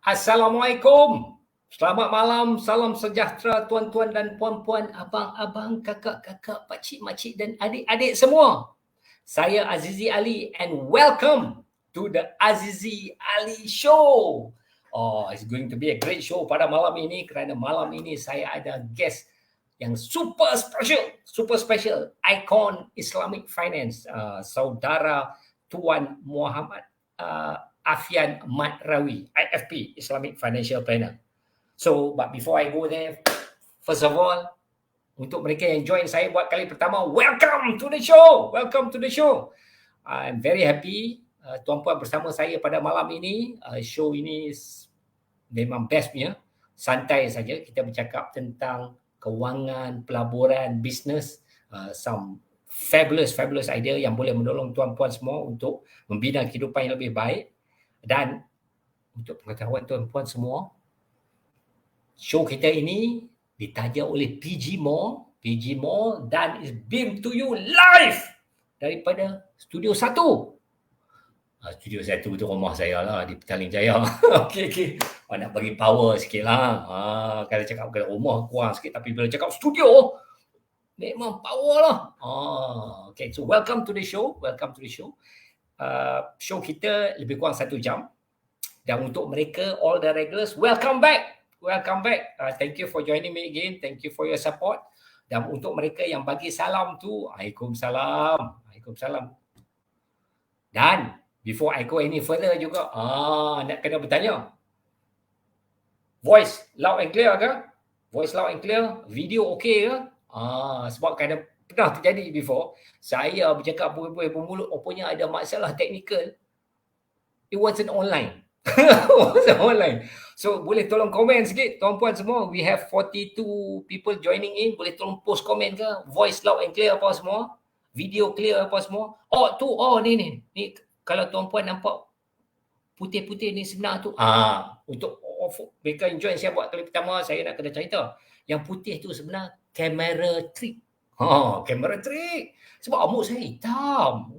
Assalamualaikum. Selamat malam, salam sejahtera tuan-tuan dan puan-puan, abang-abang, kakak-kakak, pakcik-makcik dan adik-adik semua. Saya Azizi Ali and welcome to the Azizi Ali Show. It's going to be a great show pada malam ini kerana malam ini saya ada guest yang super special, ikon Islamic Finance, saudara Tuan Muhammad Afian Matrawi, IFP, Islamic Financial Planner. So, but before I go there, first of all, untuk mereka yang join saya buat kali pertama, welcome to the show. I'm very happy tuan-puan bersama saya pada malam ini. Show ini memang best punya, santai saja. Kita bercakap tentang kewangan, pelaburan, bisnes, some fabulous idea yang boleh menolong tuan-puan semua untuk membina kehidupan yang lebih baik. Dan untuk pengetahuan tuan-puan semua, show kita ini ditaja oleh PG Mall dan is beamed to you live daripada Studio 1. Studio 1 tu rumah saya lah di Petaling Jaya. Okay. Nak bagi power sikit lah. Kalau cakap ke rumah kurang sikit, tapi bila cakap studio, memang power lah. Okay, so welcome to the show. Show kita lebih kurang 1 jam. Dan untuk mereka, all the regulars, welcome back. Thank you for joining me again. Thank you for your support. Dan untuk mereka yang bagi salam tu, Waalaikumsalam. Dan before I go any further juga, nak kena bertanya. Voice loud and clear ke? Video okay ke? Sebab kadang pernah terjadi before, saya bercakap bermulut, rupanya ada masalah teknikal. It wasn't online. So boleh tolong komen sikit tuan-puan semua. We have 42 people joining in. Boleh tolong post komen ke? Voice loud and clear apa semua? Video clear apa semua? Ni kalau tuan-puan nampak putih-putih ni sebenar tu. Untuk mereka yang join saya buat kali pertama, saya nak kena cerita. Yang putih tu sebenar kamera trick. Kamera trick. Sebab rambut saya hitam.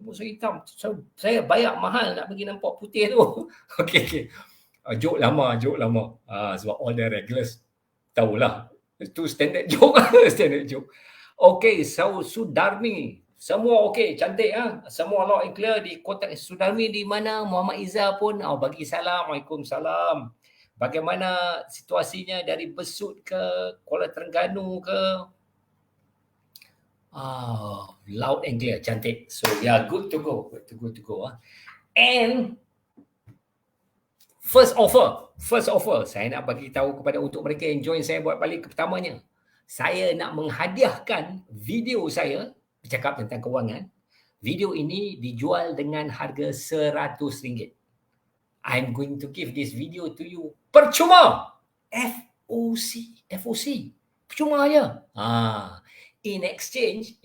So, saya bayar mahal nak bagi nampak putih tu. Okay. Joke lama. Sebab all the regulars tahulah. Itu standard joke. Okay, so Sudarmi. Semua okay, cantik . Semua loud and clear. Di kontak Sudarmi di mana? Muhammad Izzah pun bagi salam. Waalaikumsalam. Bagaimana situasinya dari Besut ke Kuala Terengganu ke? Loud and clear, cantik. So yeah, good to go. And first offer, saya nak bagi tahu kepada untuk mereka yang join saya buat balik pertamanya. Saya nak menghadiahkan video saya bercakap tentang kewangan. Video ini dijual dengan harga RM100. I'm going to give this video to you percuma. FOC. Percuma aja. In exchange,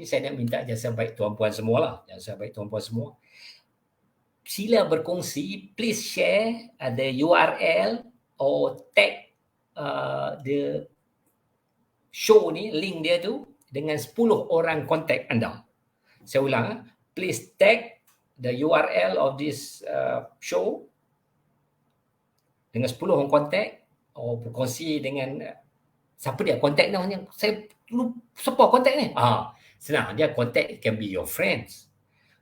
saya nak minta jasa baik tuan-puan semua. Sila berkongsi, please share the URL or tag the show ni, link dia tu dengan 10 orang kontak anda. Saya ulang, please tag the URL of this show dengan 10 orang kontak, or berkongsi dengan siapa dia kontak namanya. Saya siapa kontak ni? Senang, dia kontak can be your friends,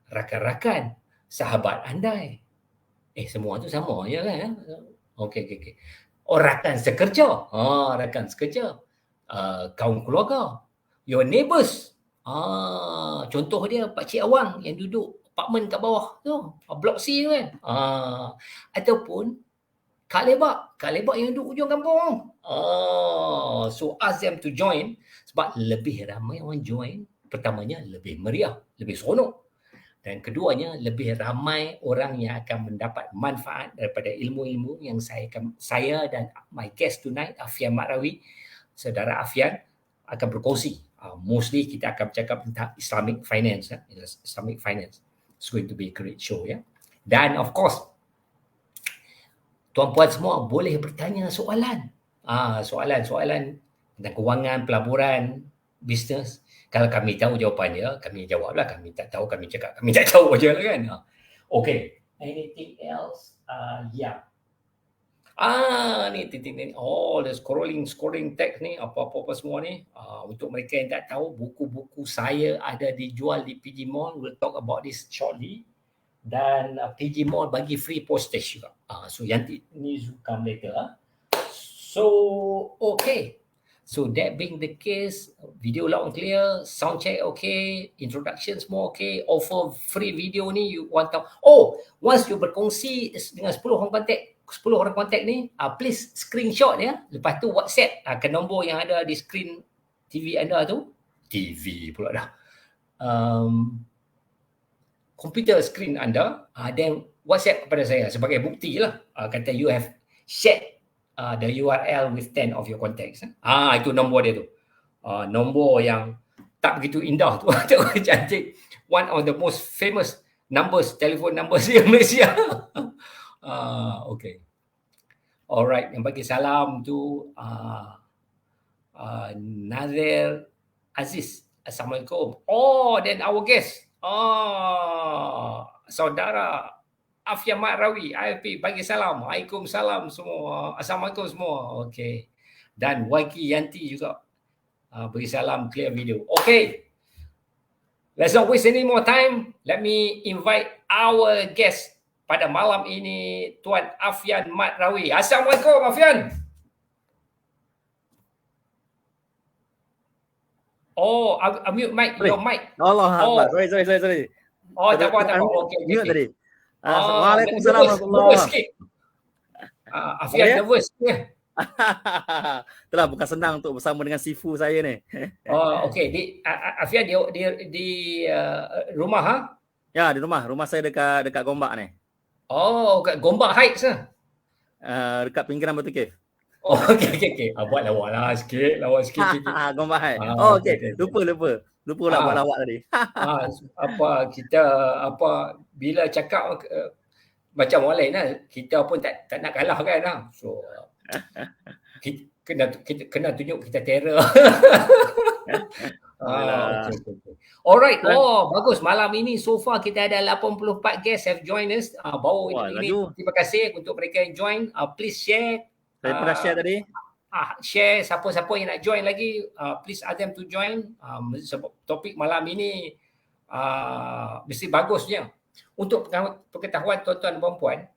rakan-rakan, sahabat andai. Semua tu sama je kan? Okay. Rakan sekerja. Kaum keluarga, your neighbours. Contoh dia Pakcik Awang yang duduk apartmen kat bawah tu, blok C tu kan. Ataupun Kak Lebak yang duduk ujung kampung. So ask them to join, sebab lebih ramai orang join. Pertamanya lebih meriah, lebih seronok. Dan keduanya lebih ramai orang yang akan mendapat manfaat daripada ilmu-ilmu yang saya dan my guest tonight, Afian Matrawi, saudara Afian, akan berkongsi. Mostly kita akan bercakap tentang Islamic Finance. It's going to be a great show. Dan of course, tuan-puan semua boleh bertanya soalan. Soalan tentang kewangan, pelaburan, bisnes. Kalau kami tahu jawapannya, kami jawablah. Kami tak tahu, kami cakap kami tak tahu aja lah kan. Okay. Anything else? Yeah. Ni titik ni. The scrolling text ni, apa-apa semua ni. Untuk mereka yang tak tahu, buku-buku saya ada dijual di PG Mall. We'll talk about this shortly. Dan PG Mall bagi free postage juga. So Yanti needs to come later. So, okay. So that being the case, video loud and clear, sound check okay, introduction semua okay, offer free video ni you want tahu. Once you berkongsi dengan 10 orang kontak ni, please screenshot ya. Lepas tu WhatsApp ke nombor yang ada di screen TV anda tu. TV pula dah. Komputer screen anda, then WhatsApp kepada saya sebagai bukti lah. Kata you have shared the URL with 10 of your contacts. Itu nombor dia tu. Nombor yang tak begitu indah tu. Cantik. One of the most famous telephone numbers di Malaysia. Okay. Alright, yang bagi salam tu Nazir Aziz. Assalamualaikum. Then our guest. Saudara Afia Mat Rawi, IFP, bagi salam. Waalaikumsalam semua. Assalamualaikum semua. Okay. Dan Waiki Yanti juga bagi salam, clear video. Okay. Let's not waste any more time. Let me invite our guest pada malam ini, Tuan Afian Mat Rawi. Assalamualaikum, Afian. Mute mic, your mic. Allah, sorry. Tak apa. Okay. Mute tadi. Waalaikumsalam warahmatullahi. Afian nervous ni. Itulah bukan senang untuk bersama dengan Sifu saya ni. Okay. Afian di rumah ha? Ya, di rumah. Rumah saya dekat Gombak ni. Kat Gombak Heights lah. Dekat pinggiran Batu Cave. Okay. Buat lawak lah sikit. Gombak Heights. Okay. Lupa lah buat lawak tadi. Bila cakap macam orang lain lah, kita pun tak nak kalah kan lah. So kita kena tunjuk kita terror. Okay. Alright. Bagus. Malam ini so far kita ada 84 guests have joined us. Ini terima kasih untuk mereka yang join. Please share. Saya pernah share tadi. Share siapa-siapa yang nak join lagi, please ask them to join. Sebab topik malam ini mesti bagusnya. Untuk pengetahuan tuan-tuan dan puan-puan,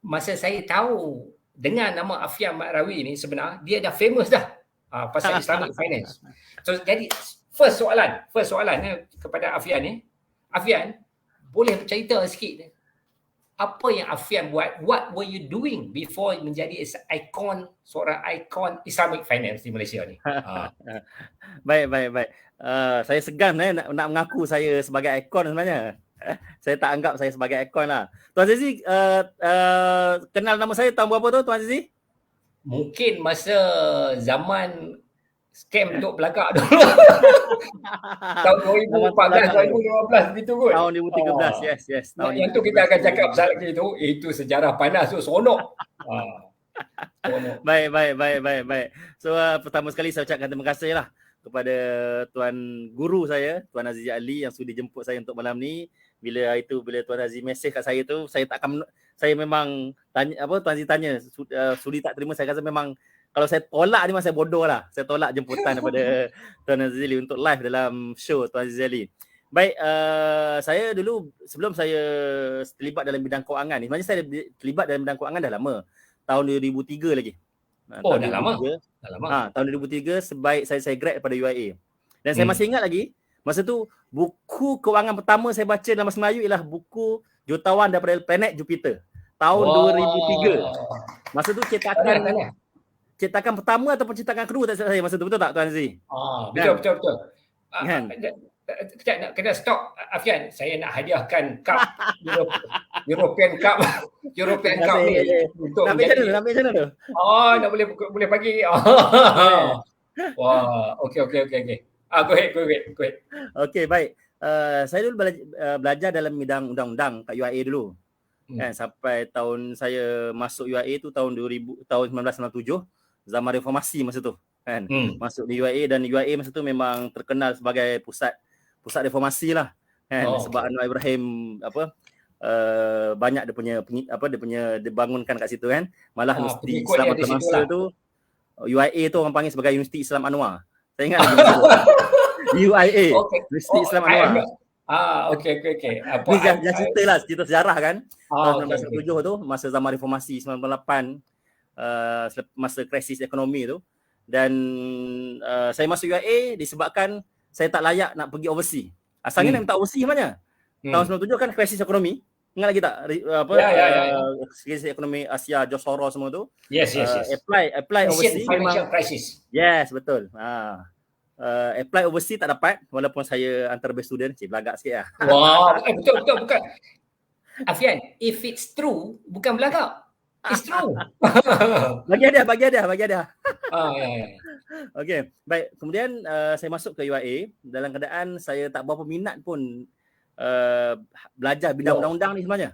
masa saya tahu dengan nama Afian Mat Rawi ni, sebenarnya dia dah famous dah pasal Islamic Finance. So jadi first soalan kepada Afian ni, Afian boleh bercerita sikit apa yang Afian buat? What were you doing before menjadi seorang ikon Islamic Finance di Malaysia ni? Baik. Saya segan nak mengaku saya sebagai ikon sebenarnya. Saya tak anggap saya sebagai ikon lah. Tuan Azizi kenal nama saya tahun berapa tu Tuan Azizi? Mungkin masa zaman scam untuk belagak dulu. Tahun 2014, 2015 begitu kot. Tahun 2013, yes. Yang tu kita akan cakap pasal lagi tu. Itu sejarah panas tu, seronok. Baik. So pertama sekali saya ucapkan terima kasih lah kepada Tuan Guru saya, Tuan Aziz Ali yang sudi jemput saya untuk malam ni. Bila Tuan Aziz mesej kat saya tu, saya memang tanya Tuan Aziz tanya sudi tak terima. Saya rasa memang kalau saya tolak ni memang saya bodoh lah. Saya tolak jemputan daripada Tuan Aziz Ali untuk live dalam show Tuan Aziz Ali. Baik, saya dulu sebelum saya terlibat dalam bidang kewangan ni, sebenarnya saya terlibat dalam bidang kewangan dah lama. Tahun 2003 lagi. Dah lama. Tahun 2003 sebaik saya grad daripada UIA. Dan saya masih ingat lagi, masa tu buku kewangan pertama saya baca dalam bahasa Melayu ialah buku Jutawan daripada Planet Jupiter. Tahun 2003. Masa tu cetakan pertama ataupun cetakan kedua tak salah saya masa tu, betul tak Tuan Aziz? Betul. Kena stop Afian, saya nak hadiahkan cup European Cup ni untuk nak ambil macam mana tu? Nak boleh bagi. Wah, okey. Go ahead. Okey, baik. Saya dulu belajar dalam bidang undang-undang kat UIA dulu. Kan, sampai tahun saya masuk UIA tu tahun 1997, zaman reformasi masa tu kan. Masuk di UIA, dan UIA masa tu memang terkenal sebagai pusat reformasi lah kan. Sebab Anwar Ibrahim banyak dia punya dia bangunkan kat situ kan. Malah Universiti pengikut Islam dia di situ antarabangsa lah. tu UIA tu orang panggil sebagai Universiti Islam Anwar. Saya ingat lagi masa tu. UIA, Okay. Universiti Islam Anwar. Okay. Ni jangan cerita lah, cerita sejarah kan. Tahun Okay. 1997 tu, masa zaman reformasi 98, masa krisis ekonomi tu. Dan saya masuk UIA disebabkan saya tak layak nak pergi overseas. Asalnya nak minta overseas mana? Tahun 97 kan krisis ekonomi. Ingat lagi tak? Krisis ekonomi Asia, Josoro semua tu. Yes. Apply overseas. Financial crisis. Yes, betul. Apply overseas tak dapat walaupun saya antara-best student. Belagak sikit lah. Wow, betul. Bukan. Afian, if it's true, bukan belagak. It's true. Bagi dia. Ya. Okay, baik. Kemudian saya masuk ke UIA dalam keadaan saya tak berapa minat pun belajar bidang undang-undang ni sebenarnya.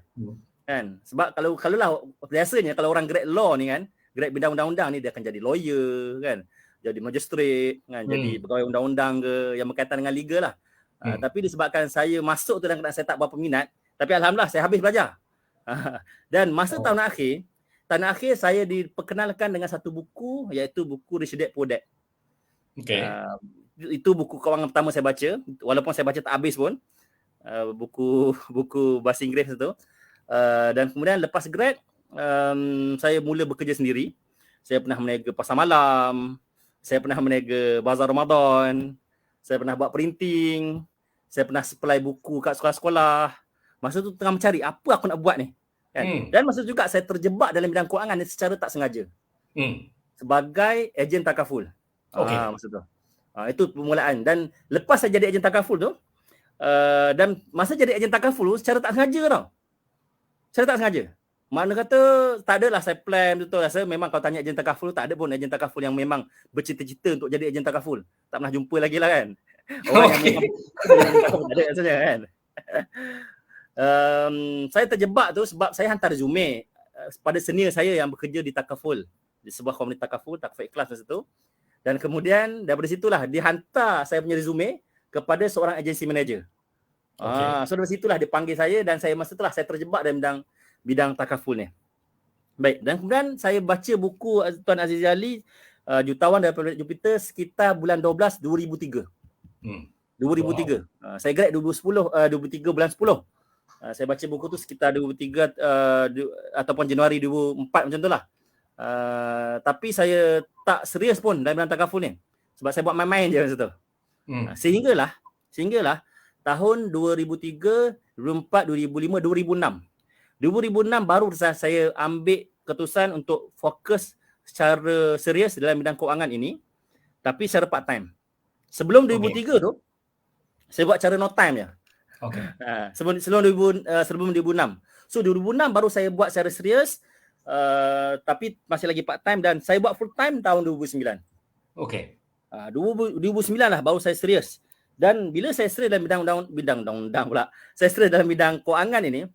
Kan? Sebab kalau lah biasanya kalau orang grad law ni kan, grad bidang undang-undang ni dia akan jadi lawyer kan, jadi magistrate kan, jadi pegawai undang-undang ke yang berkaitan dengan legal lah. Tapi disebabkan saya masuk tu dalam keadaan saya tak berapa minat, tapi alhamdulillah saya habis belajar. Dan masa tahun akhir saya diperkenalkan dengan satu buku, iaitu buku Rich Dad Poor Dad. Okay. Itu buku kewangan pertama saya baca, walaupun saya baca tak habis pun. Buku bahasa Inggeris tu. Dan kemudian lepas grad, saya mula bekerja sendiri. Saya pernah meniaga pasar malam, saya pernah meniaga bazar Ramadan, saya pernah buat printing, saya pernah supply buku kat sekolah-sekolah. Masa tu tengah mencari apa aku nak buat ni. Kan? Dan masa tu juga saya terjebak dalam bidang kewangan secara tak sengaja. Sebagai ejen takaful. Masa tu. Itu permulaan. Dan lepas saya jadi ejen takaful tu, dan masa jadi ejen takaful tu secara tak sengaja tau. Secara tak sengaja. Mana kata tak adalah saya plan betul. Rasa memang kalau tanya ejen takaful, tak ada pun ejen takaful yang memang bercita-cita untuk jadi ejen takaful. Tak pernah jumpa lagi lah kan. Orang yang memang tak ada rasanya kan. Saya terjebak tu sebab saya hantar resume pada senior saya yang bekerja di takaful, di sebuah komuniti takaful ikhlas masa tu. Dan kemudian daripada situlah dihantar saya punya resume kepada seorang agensi manager. So dari situlah dia panggil saya dan saya masa itulah saya terjebak dalam bidang takaful ni. Baik, dan kemudian saya baca buku Tuan Azizi Ali, Jutawan daripada Jupiter sekitar bulan 12 2003. 2003. Saya grad 2003 bulan 10. Saya baca buku tu sekitar 2003 ataupun Januari 2004 macam tu lah. Tapi saya tak serius pun dalam bidang takaful ni. Sebab saya buat main-main je masa tu. Sehinggalah tahun 2003, 2004, 2005, 2006. 2006 baru saya ambil keputusan untuk fokus secara serius dalam bidang kewangan ini, tapi secara part time. Sebelum 2003 tu saya buat cara no time je. Sebelum 2006. So 2006 baru saya buat secara serius, tapi masih lagi part time, dan saya buat full time tahun 2009. 2009 lah baru saya serius. Dan bila saya serius dalam bidang undang-undang pula, saya serius dalam bidang kewangan ini,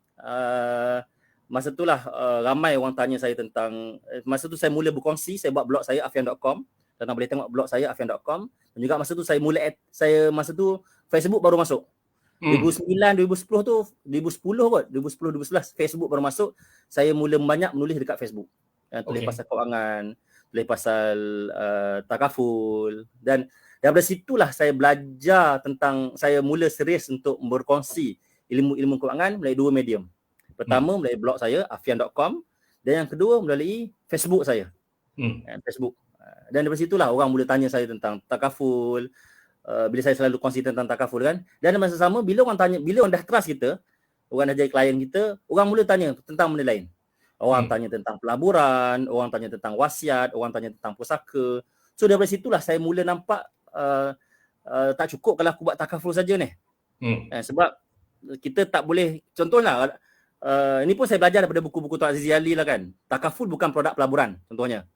masa itulah ramai orang tanya saya tentang, masa tu saya mula berkongsi, saya buat blog saya afian.com, dan boleh tengok blog saya afian.com. Dan juga masa tu masa tu Facebook baru masuk. 2009, 2010 tu, 2011 Facebook baru masuk. Saya mula banyak menulis dekat Facebook. Tulis pasal kewangan, tulis pasal takaful, dan daripada situlah saya belajar tentang, saya mula serius untuk berkongsi ilmu-ilmu kewangan melalui dua medium. Pertama melalui blog saya afian.com, dan yang kedua melalui Facebook saya. Facebook. Dan daripada situlah orang mula tanya saya tentang takaful. Bila saya selalu kongsi tentang takaful kan. Dan masa sama bila orang dah trust kita, orang dah jadi klien kita, orang mula tanya tentang benda lain. Orang tanya tentang pelaburan, orang tanya tentang wasiat, orang tanya tentang pusaka. So daripada situlah saya mula nampak tak cukup kalau aku buat takaful saja ni. Sebab kita tak boleh, contohlah ini pun saya belajar daripada buku-buku Tuan Azizi Ali lah kan. Takaful bukan produk pelaburan contohnya.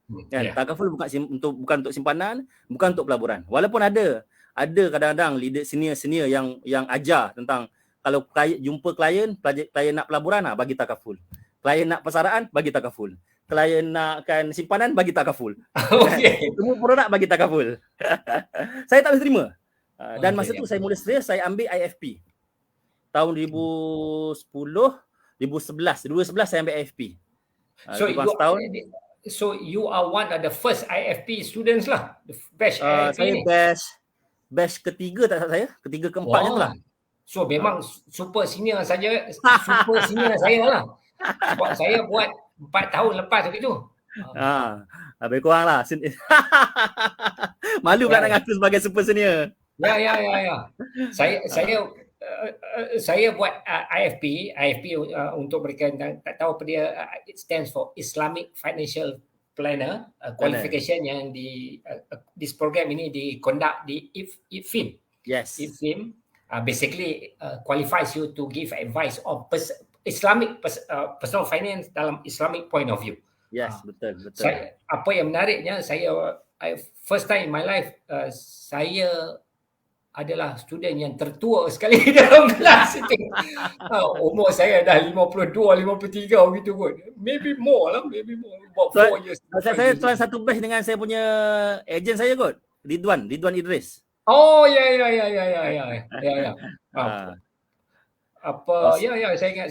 Takaful bukan untuk simpanan, bukan untuk pelaburan. Walaupun ada kadang-kadang leader senior yang ajar tentang kalau jumpa klien nak pelaburan, bagi takaful. Klien nak persaraan, bagi takaful. Klien nakkan simpanan, bagi takaful. Semua produk bagi takaful. Saya tak boleh terima. Dan masa tu saya mula serius, saya ambil IFP. Tahun 2010 2011 saya ambil IFP. So Lebih kurang setahun. so you are one of the first IFP students lah, the batch IFP Saya ni. batch ketiga tak salah saya, ketiga keempat macam tu lah. So memang super senior saja, super senior saya lah. Sebab saya buat 4 tahun lepas begitu. Lebih kurang lah. Malu pula nak ngaku sebagai super senior. Ya. Saya buat IFP untuk mereka yang tak tahu apa dia, it stands for Islamic Financial Planner, qualification yang di this program ini di-conduct di IFFIM. Yes. IFFIM basically qualifies you to give advice on Islamic personal finance dalam Islamic point of view. Yes, betul. Apa yang menariknya, first time in my life, saya adalah student yang tertua sekali dalam kelas itu. Umur saya dah 52, 53 begitu kot. Maybe more. About 4 years. Saya tuan satu batch dengan saya punya ejen saya kot. Ridwan Idris. Oh, ya. Saya ingat.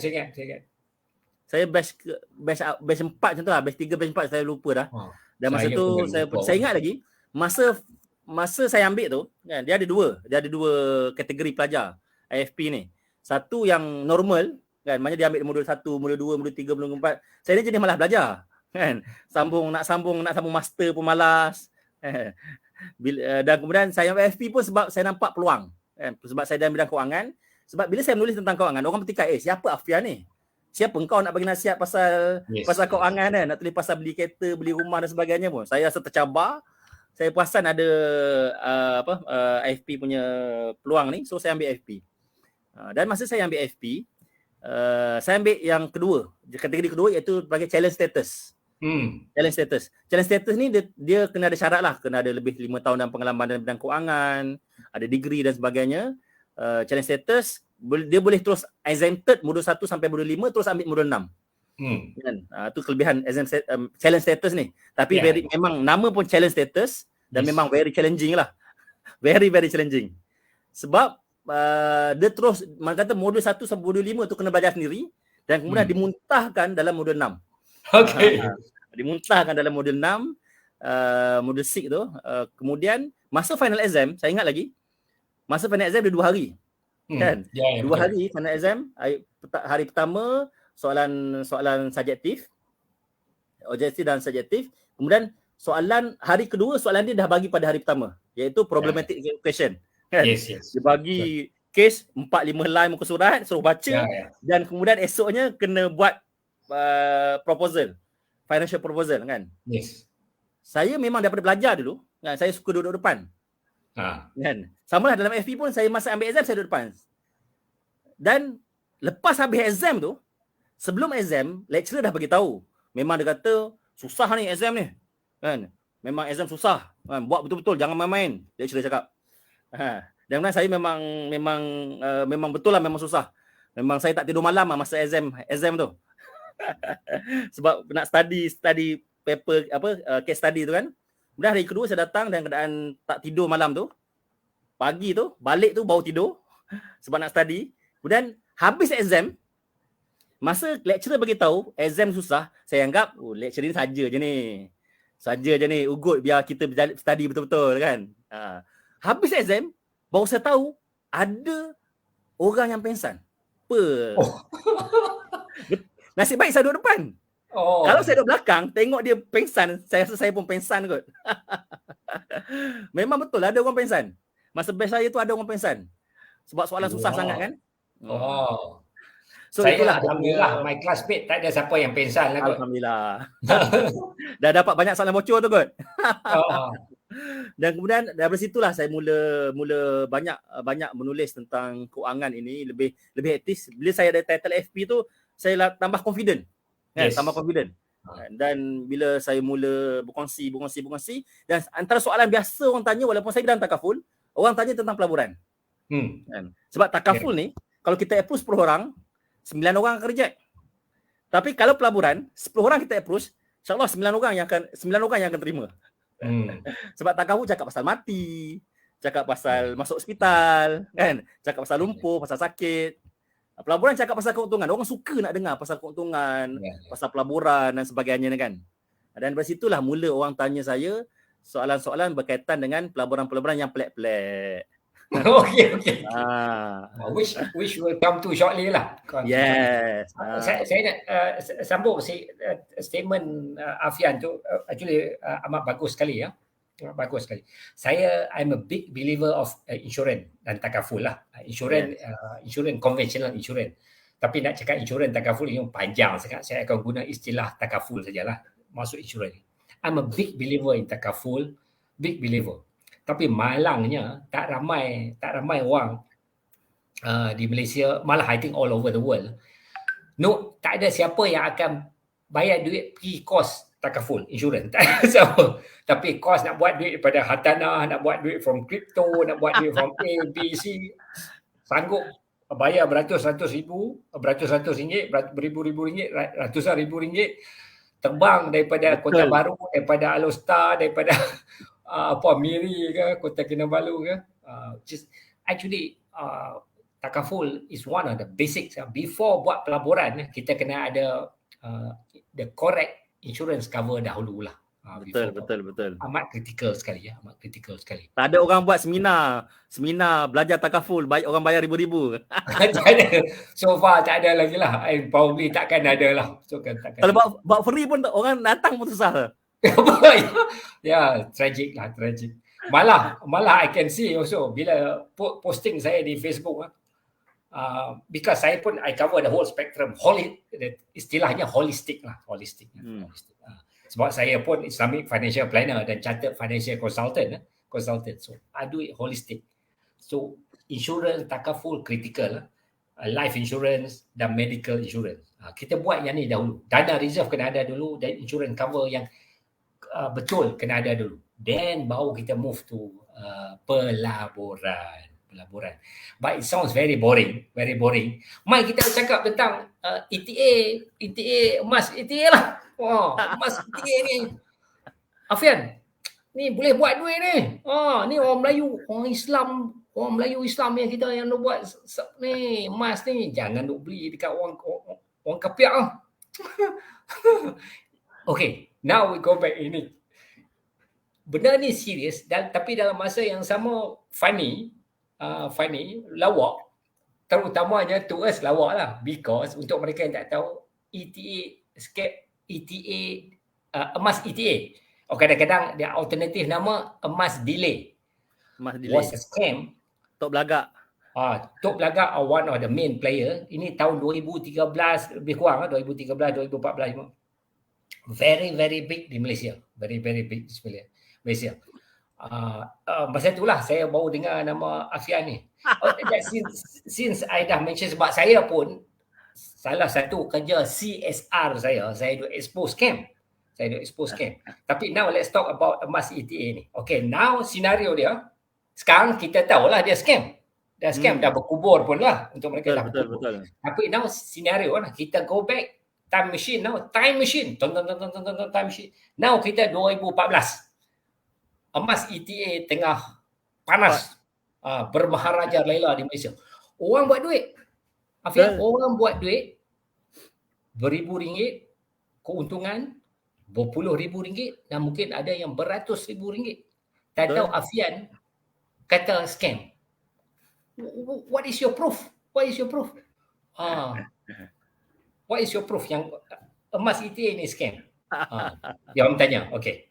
Saya batch 4 macam tu lah. Batch 3, batch 4 saya lupa dah. Dan masa tu saya ingat lagi, masa saya ambil tu, kan, dia ada dua kategori pelajar IFP ni. Satu yang normal, kan, maknanya dia ambil modul 1, modul 2, modul 3, modul 4. Saya ni jenis malas belajar, kan. Nak sambung master pun malas. Dan kemudian saya ambil IFP pun sebab saya nampak peluang, kan. Sebab saya dalam bidang kewangan. Sebab bila saya menulis tentang kewangan, orang bertikai, siapa Afian ni? Siapa engkau nak bagi nasihat pasal kewangan kan? Nak tulis pasal beli kereta, beli rumah dan sebagainya pun. Saya rasa tercabar. Saya perasan ada IFP punya peluang ni, so saya ambil IFP. Dan masa saya ambil IFP, saya ambil yang kedua, kategori kedua, iaitu sebagai challenge status. Challenge status ni dia kena ada syarat lah, kena ada lebih 5 tahun dalam pengalaman dalam bidang kewangan, ada degree dan sebagainya. Challenge status dia boleh terus exempted modul 1 sampai modul 5, terus ambil modul 6. Kan? Itu kelebihan challenge status ni. Tapi memang nama pun challenge status dan memang very challenging lah. Very challenging. Sebab dia terus, mana kata modul 1 sampai modul 5 tu kena belajar sendiri dan kemudian dimuntahkan dalam modul 6. Dimuntahkan dalam modul 6, modul 6 tu. Kemudian masa final exam, saya ingat lagi, masa final exam dia 2 hari. Kan? 2 hari final exam. Hari pertama soalan subjektif, objektif dan subjektif. Kemudian hari kedua soalan dia dah bagi pada hari pertama, iaitu problematic question. Kan? Dia bagi case 4-5 line muka surat, suruh baca dan kemudian esoknya kena buat proposal, financial proposal kan. Saya memang daripada belajar dulu, kan, saya suka duduk depan. Kan? Sama lah dalam FP pun, saya masa ambil exam saya duduk depan. Dan lepas habis exam tu, sebelum exam, lecturer dah bagi tahu. Memang dia kata, susah ni exam ni. Kan? Memang exam susah. Kan? Buat betul-betul, jangan main-main. Lecturer cakap. Dan kemudian saya memang betul lah, memang susah. Memang saya tak tidur malam lah masa exam tu. Sebab nak study paper, case study tu kan. Kemudian hari kedua saya datang dan keadaan tak tidur malam tu. Pagi tu, balik tu baru tidur. Sebab nak study. Kemudian habis exam, masa lecturer bagi tahu exam susah, saya anggap lecturer ni saja je ni. Ugut biar kita study betul-betul kan. Habis exam, baru saya tahu ada orang yang pengsan. Nasib baik saya duduk depan. Kalau saya duduk belakang, tengok dia pengsan, saya rasa saya pun pengsan kot. Memang betul ada orang pengsan. Masa batch saya tu ada orang pengsan. Sebab soalan susah sangat kan. So saya itulah, alhamdulillah my classmate tak ada siapa yang pengsan lah kot. Alhamdulillah. Dah dapat banyak soalan bocor tu kot. Dan kemudian dari situlah saya mula banyak menulis tentang kewangan ini, lebih aktif. Bila saya ada title FP tu, saya tambah confident. Tambah confident. Dan bila saya mula berkongsi dan antara soalan biasa orang tanya, walaupun saya bidang takaful, orang tanya tentang pelaburan. Sebab takaful ni, kalau kita approach 10 orang, 9 orang akan reject. Tapi kalau pelaburan, 10 orang kita approach, insya-Allah 9 orang yang akan terima. Sebab takaful cakap pasal mati, cakap pasal masuk hospital, kan? Cakap pasal lumpuh, pasal sakit. Pelaburan cakap pasal keuntungan. Orang suka nak dengar pasal keuntungan, pasal pelaburan dan sebagainya kan. Dan dari situlah mula orang tanya saya soalan-soalan berkaitan dengan pelaburan-pelaburan yang pelik-pelik. Okay. Which will come to shortly lah. Yes. Saya nak sambung statement Afian tu actually amat bagus sekali ya. Bagus sekali. I'm a big believer of insurance dan takaful lah. Insurance conventional insurance. Tapi nak cakap insurance takaful ini panjang sangat. Saya akan guna istilah takaful sajalah. Masuk insurance. I'm a big believer in takaful, big believer. Tapi malangnya tak ramai orang di Malaysia, malah I think all over the world. No, tak ada siapa yang akan bayar duit pergi kos takaful insurance. Tak ada siapa. Tapi kos nak buat duit daripada hartanah, nak buat duit from crypto, nak buat duit from A, B, C, sanggup bayar beratus-ratus ribu ringgit, beribu-ribu ringgit, ratusan ribu ringgit, terbang daripada Kota Baru, daripada Alostar, daripada Miri ke, Kota Kinabalu ke. Actually, takaful is one of the basics. Before buat pelaburan, kita kena ada the correct insurance cover dahulu lah. Betul. Amat kritikal sekali ya, amat kritikal sekali. Tak ada orang buat seminar belajar takaful, baik orang bayar ribu-ribu. Tak ada. So far tak ada lagi lah. Probably takkan ada lah. So kan takkan. Kalau buat free pun orang datang pun susah. Ya, tragic. Malah I can see also bila posting saya di Facebook because saya pun I cover the whole spectrum. Istilahnya holistic. Sebab saya pun Islamic financial planner dan chartered financial consultant. So I do it holistic. So insurance takaful critical, life insurance dan medical insurance. Kita buat yang ni dahulu. Dana reserve kena ada dulu dan insurance cover yang betul kena ada dulu. Then baru kita move to pelaburan. But it sounds very boring. Mai kita cakap tentang ETA emas ETA lah. Emas ETA ni. Afian, ni boleh buat duit ni. Ni orang Melayu, orang Melayu Islam yang kita yang nak buat ni emas ni. Jangan nak beli dekat orang kapiak lah. Okay, now we go back ini. Benda ni serius tapi dalam masa yang sama funny, lawak. Terutamanya to us lawak lah, because untuk mereka yang tak tahu emas ETA. Kadang-kadang dia alternatif nama emas delay. Was a scam. Tok Belagak. Tok Belagak are one of the main player. Ini tahun 2013 lebih kurang 2013 2014. Very big di Malaysia. Very big di Malaysia. Masa itulah saya baru dengar nama Afian ni. Since I dah mention, sebab saya pun salah satu kerja CSR saya do expose scam. Tapi now let's talk about emas ETA ni. Okay, now scenario dia sekarang kita tahulah dia scam. Dah berkubur pun lah untuk mereka. Betul. Tapi now scenario lah, kita go back time machine. Time machine. Now kita 2014. Emas ETA tengah panas. Bermaharaja Laila di Malaysia. Orang buat duit. Orang buat duit beribu ringgit, keuntungan berpuluh ribu ringgit dan mungkin ada yang beratus ribu ringgit. Tak tahu Afian kata scam. What is your proof? What is your proof yang emas ETA ni scam? Dia orang tanya. Okay.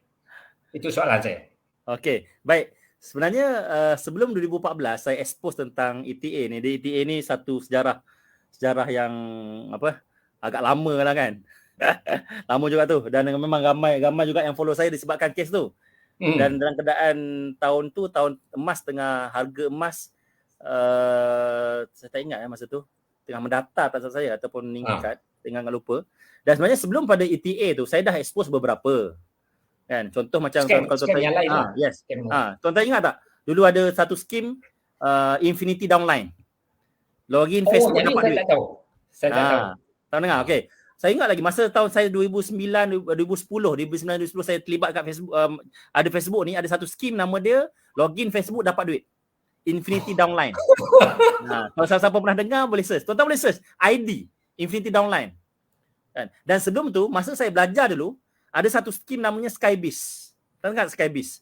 Itu soalan saya. Okay, baik. Sebenarnya sebelum 2014 saya expose tentang ETA ni. ETA ni satu sejarah yang agak lama lah kan. Lama juga tu, dan memang ramai juga yang follow saya disebabkan kes tu. Dan dalam keadaan tahun emas harga emas saya tak ingat masa tu tengah mendatar tak salah saya ataupun meningkat, tengah lupa. Dan sebenarnya sebelum pada ETA tu saya dah expose beberapa. Kan, contoh macam tuan-tuan yang lain. Yes. Tuan-tuan ingat tak? Dulu ada satu skim Infinity Downline. Login Facebook dapat duit. Saya tak tahu. Tahu dengar? Okey. Saya ingat lagi masa tahun saya 2010 saya terlibat kat Facebook, ada Facebook ni, ada satu skim nama dia login Facebook dapat duit. Infinity Downline. Kalau siapa pernah dengar boleh search. Tuan-tuan boleh search ID Infinity Downline. Kan? Dan sebelum tu masa saya belajar dulu ada satu skim namanya Skybiz. Tahu tak Skybiz?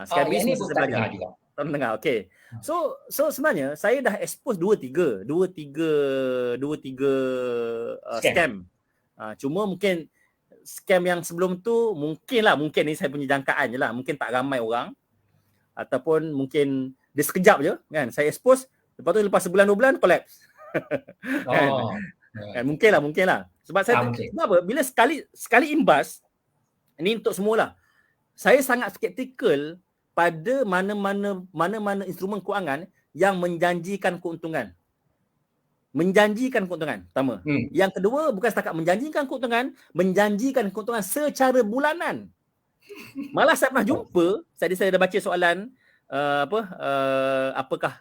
Skybiz ini masa pun saya tak belajar. dengar juga. Tak dengar. Okey. So sebenarnya saya dah expose 2-3 scam. Cuma mungkin scam yang sebelum tu mungkin ni saya punya jangkaan je lah. Mungkin tak ramai orang. Ataupun mungkin dia sekejap je kan. Saya expose, lepas sebulan 2 bulan collapse. Kan? Mungkin lah. Sebab sebab apa? Bila sekali imbas, ini untuk semualah. Saya sangat skeptikal pada mana-mana instrumen kewangan yang menjanjikan keuntungan. Pertama. Yang kedua, bukan setakat menjanjikan keuntungan secara bulanan. Malah saya pernah jumpa, saya dah baca soalan apakah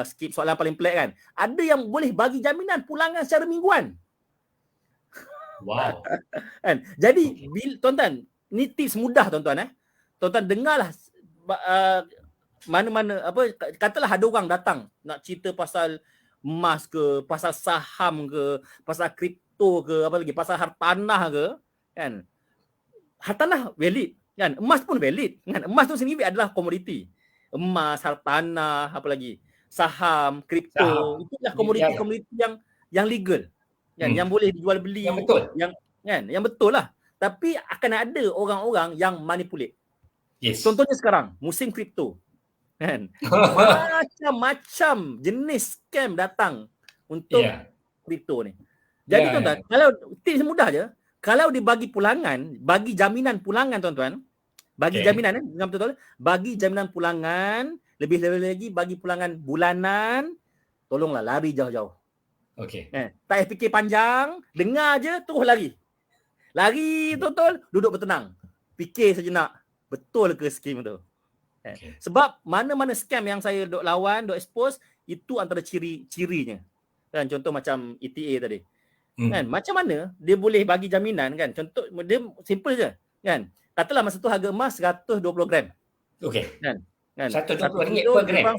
skip soalan paling pelik kan. Ada yang boleh bagi jaminan pulangan secara mingguan. Wow. Kan? Jadi tuan-tuan, ni tips mudah tuan-tuan Tuan-tuan dengarlah mana-mana katalah ada orang datang nak cerita pasal emas ke, pasal saham ke, pasal kripto ke, apa lagi, pasal hartanah ke, kan? Hartanah valid, kan? Emas pun valid, kan? Emas tu sendiri adalah komoditi. Emas, hartanah, apa lagi? Saham, kripto, itulah komoditi-komoditi yang legal. Kan? Yang boleh dijual beli, yang betul. Yang betul lah. Tapi akan ada orang-orang yang manipulate. Yes. Contohnya sekarang, musim kripto. Kan? Macam-macam jenis scam datang untuk kripto ni. Jadi tuan-tuan, kalau tips mudah je, kalau dibagi pulangan, bagi jaminan pulangan tuan-tuan, jaminan betul-betul, bagi jaminan pulangan, lebih lagi bagi pulangan bulanan, tolonglah lari jauh-jauh. Okey. Tak payah fikir panjang, dengar je terus lari. Lari betul-betul, duduk bertenang. Fikir sejenak, betul ke skim tu? Okay. Sebab mana-mana scam yang saya duk lawan, duk expose, itu antara ciri-cirinya. Kan contoh macam ETA tadi. Kan macam mana dia boleh bagi jaminan kan? Contoh dia simple je, kan? Katalah masa tu harga emas 120 gram. Okey. Kan? RM120 per gram.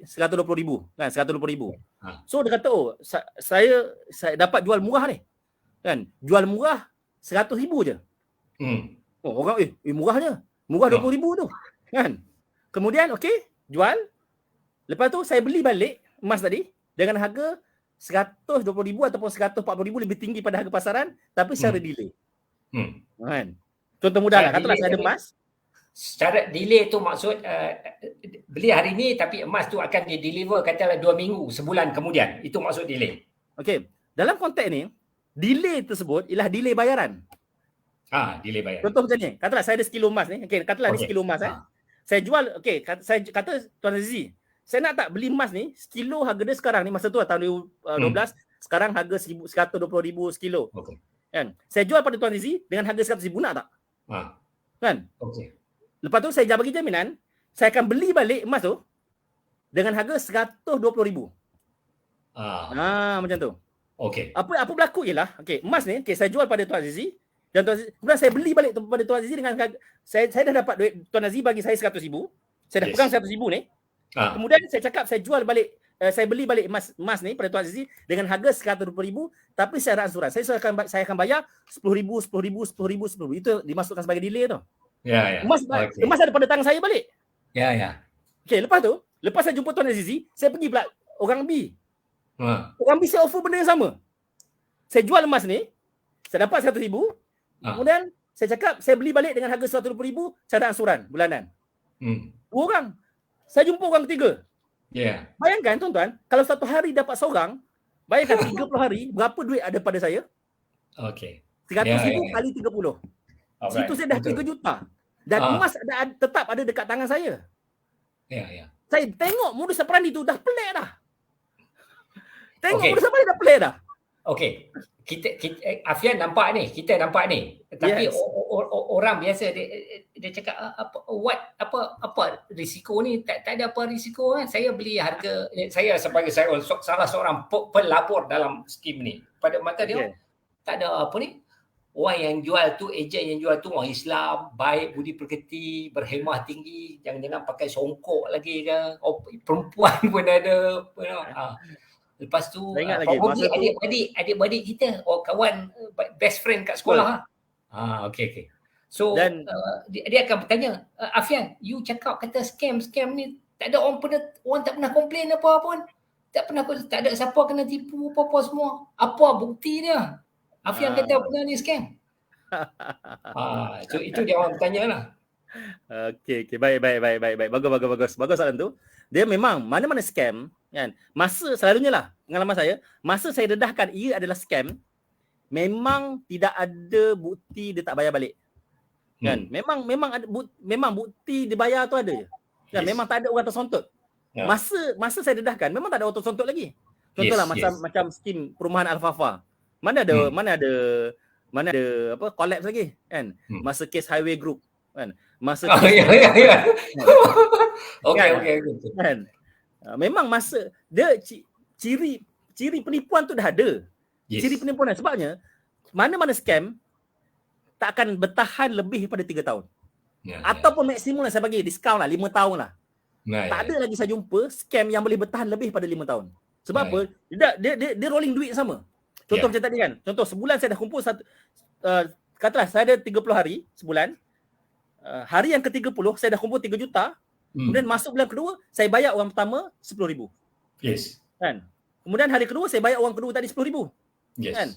120,000, kan? 120,000. So dia kata, "Oh, saya dapat jual murah ni." Kan? Jual murah 100,000 je. Oh, orang murahnya. Murah 20,000 tu. Kan? Kemudian okey, jual. Lepas tu saya beli balik emas tadi dengan harga 120,000 ataupun 140,000 lebih tinggi pada harga pasaran tapi secara delay. Kan? Contoh mudah lah, katalah saya ada emas. Secara delay tu maksud beli hari ni tapi emas tu akan di-deliver katalah 2 minggu, sebulan kemudian. Itu maksud delay. Okey, dalam konteks ni, delay tersebut ialah delay bayaran. Delay bayaran. Contoh macam ni, katalah saya ada sekilo emas ni. Okey, katalah ni sekilo emas saya jual, saya kata Tuan Azizi, saya nak tak beli emas ni, sekilo harga dia sekarang ni, masa tu tahun 2012, sekarang harga 120,000 sekilo. Okay. Kan? Saya jual pada Tuan Azizi dengan harga 100,000, nak tak? Kan? Okay. Lepas tu saya bagi jaminan, saya akan beli balik emas tu dengan harga 120,000. Macam tu. Okay. Apa berlaku ialah, emas ni, saya jual pada Tuan Azizi, dan kemudian saya beli balik pada Tuan Azizi dengan saya dah dapat duit, Tuan Azizi bagi saya 100,000. Saya dah pegang 100,000 ni. Kemudian saya cakap saya jual balik, saya beli balik emas ni pada Tuan Azizi dengan harga 120,000 tapi secara ansuran. Saya akan bayar 10,000. Itu dimasukkan sebagai delay tu. Ya. Emas ada pada tangan saya balik. Ya. Okey, lepas saya jumpa Tuan Azizi, saya pergi pula orang B. Orang B saya offer benda yang sama. Saya jual emas ni, saya dapat 100,000. Kemudian saya cakap saya beli balik dengan harga 120,000 cara ansuran bulanan. 2 orang. Saya jumpa orang ketiga. Bayangkan tuan-tuan, kalau satu hari dapat seorang, bayangkan 30 hari, berapa duit ada pada saya? Okey. 100,000 kali 30. Situ saya dah 3 juta. Dan emas tetap ada dekat tangan saya. Ya. Saya tengok modus operandi tu dah pelik dah. Modus operandi dah pelik dah. Okey. Kita Afian nampak ni, kita nampak ni. Tapi orang biasa dia cakap apa risiko ni, tak ada apa risiko kan. Saya beli harga, saya sebagai salah seorang pelapor dalam skim ni. Pada mata dia tak ada apa ni. orang yang jual tu, ejen yang jual tu orang Islam, baik, budi pekerti, berhemah tinggi, jangan-jangan pakai songkok lagi ke. Oh, perempuan pun ada. Lepas tu Saya ingat lagi, probably masa tu adik-beradik kita, kawan, best friend kat sekolah. Okey. So Dan- dia akan bertanya, Afian, you cakap kata scam ni, tak ada orang tak pernah komplain apa pun. Tak ada siapa kena tipu apa semua. Apa bukti dia? Afian kata benar ni scam. So itu dia orang bertanya lah. Okey, baik. Bagus soalan tu. Dia memang mana-mana scam kan. Selalunya lah pengalaman saya, masa saya dedahkan ia adalah scam, memang tidak ada bukti dia tak bayar balik. Kan? Memang ada memang bukti dia bayar tu ada je. Kan? Memang tak ada orang tersontot. Masa saya dedahkan memang tak ada orang tersontot lagi. Contohlah macam skim perumahan Al-Fafa. Mana ada apa collapse lagi kan? Masa kes highway group kan. Masa Okey. Kan? Memang masa dia ciri penipuan tu dah ada. Ciri penipuan sebabnya mana-mana scam tak akan bertahan lebih daripada 3 tahun. Ataupun maksimum lah saya bagi diskaun lah 5 tahun lah. Tak ada lagi saya jumpa scam yang boleh bertahan lebih pada 5 tahun. Sebab apa? Dia rolling duit sama. Contoh macam tadi kan. Contoh sebulan saya dah kumpul katalah saya ada 30 hari sebulan. Hari yang ke-30 saya dah kumpul 3 juta. Kemudian masuk bulan kedua saya bayar orang pertama 10,000. Kan? Kemudian hari kedua saya bayar orang kedua tadi 10,000. Kan?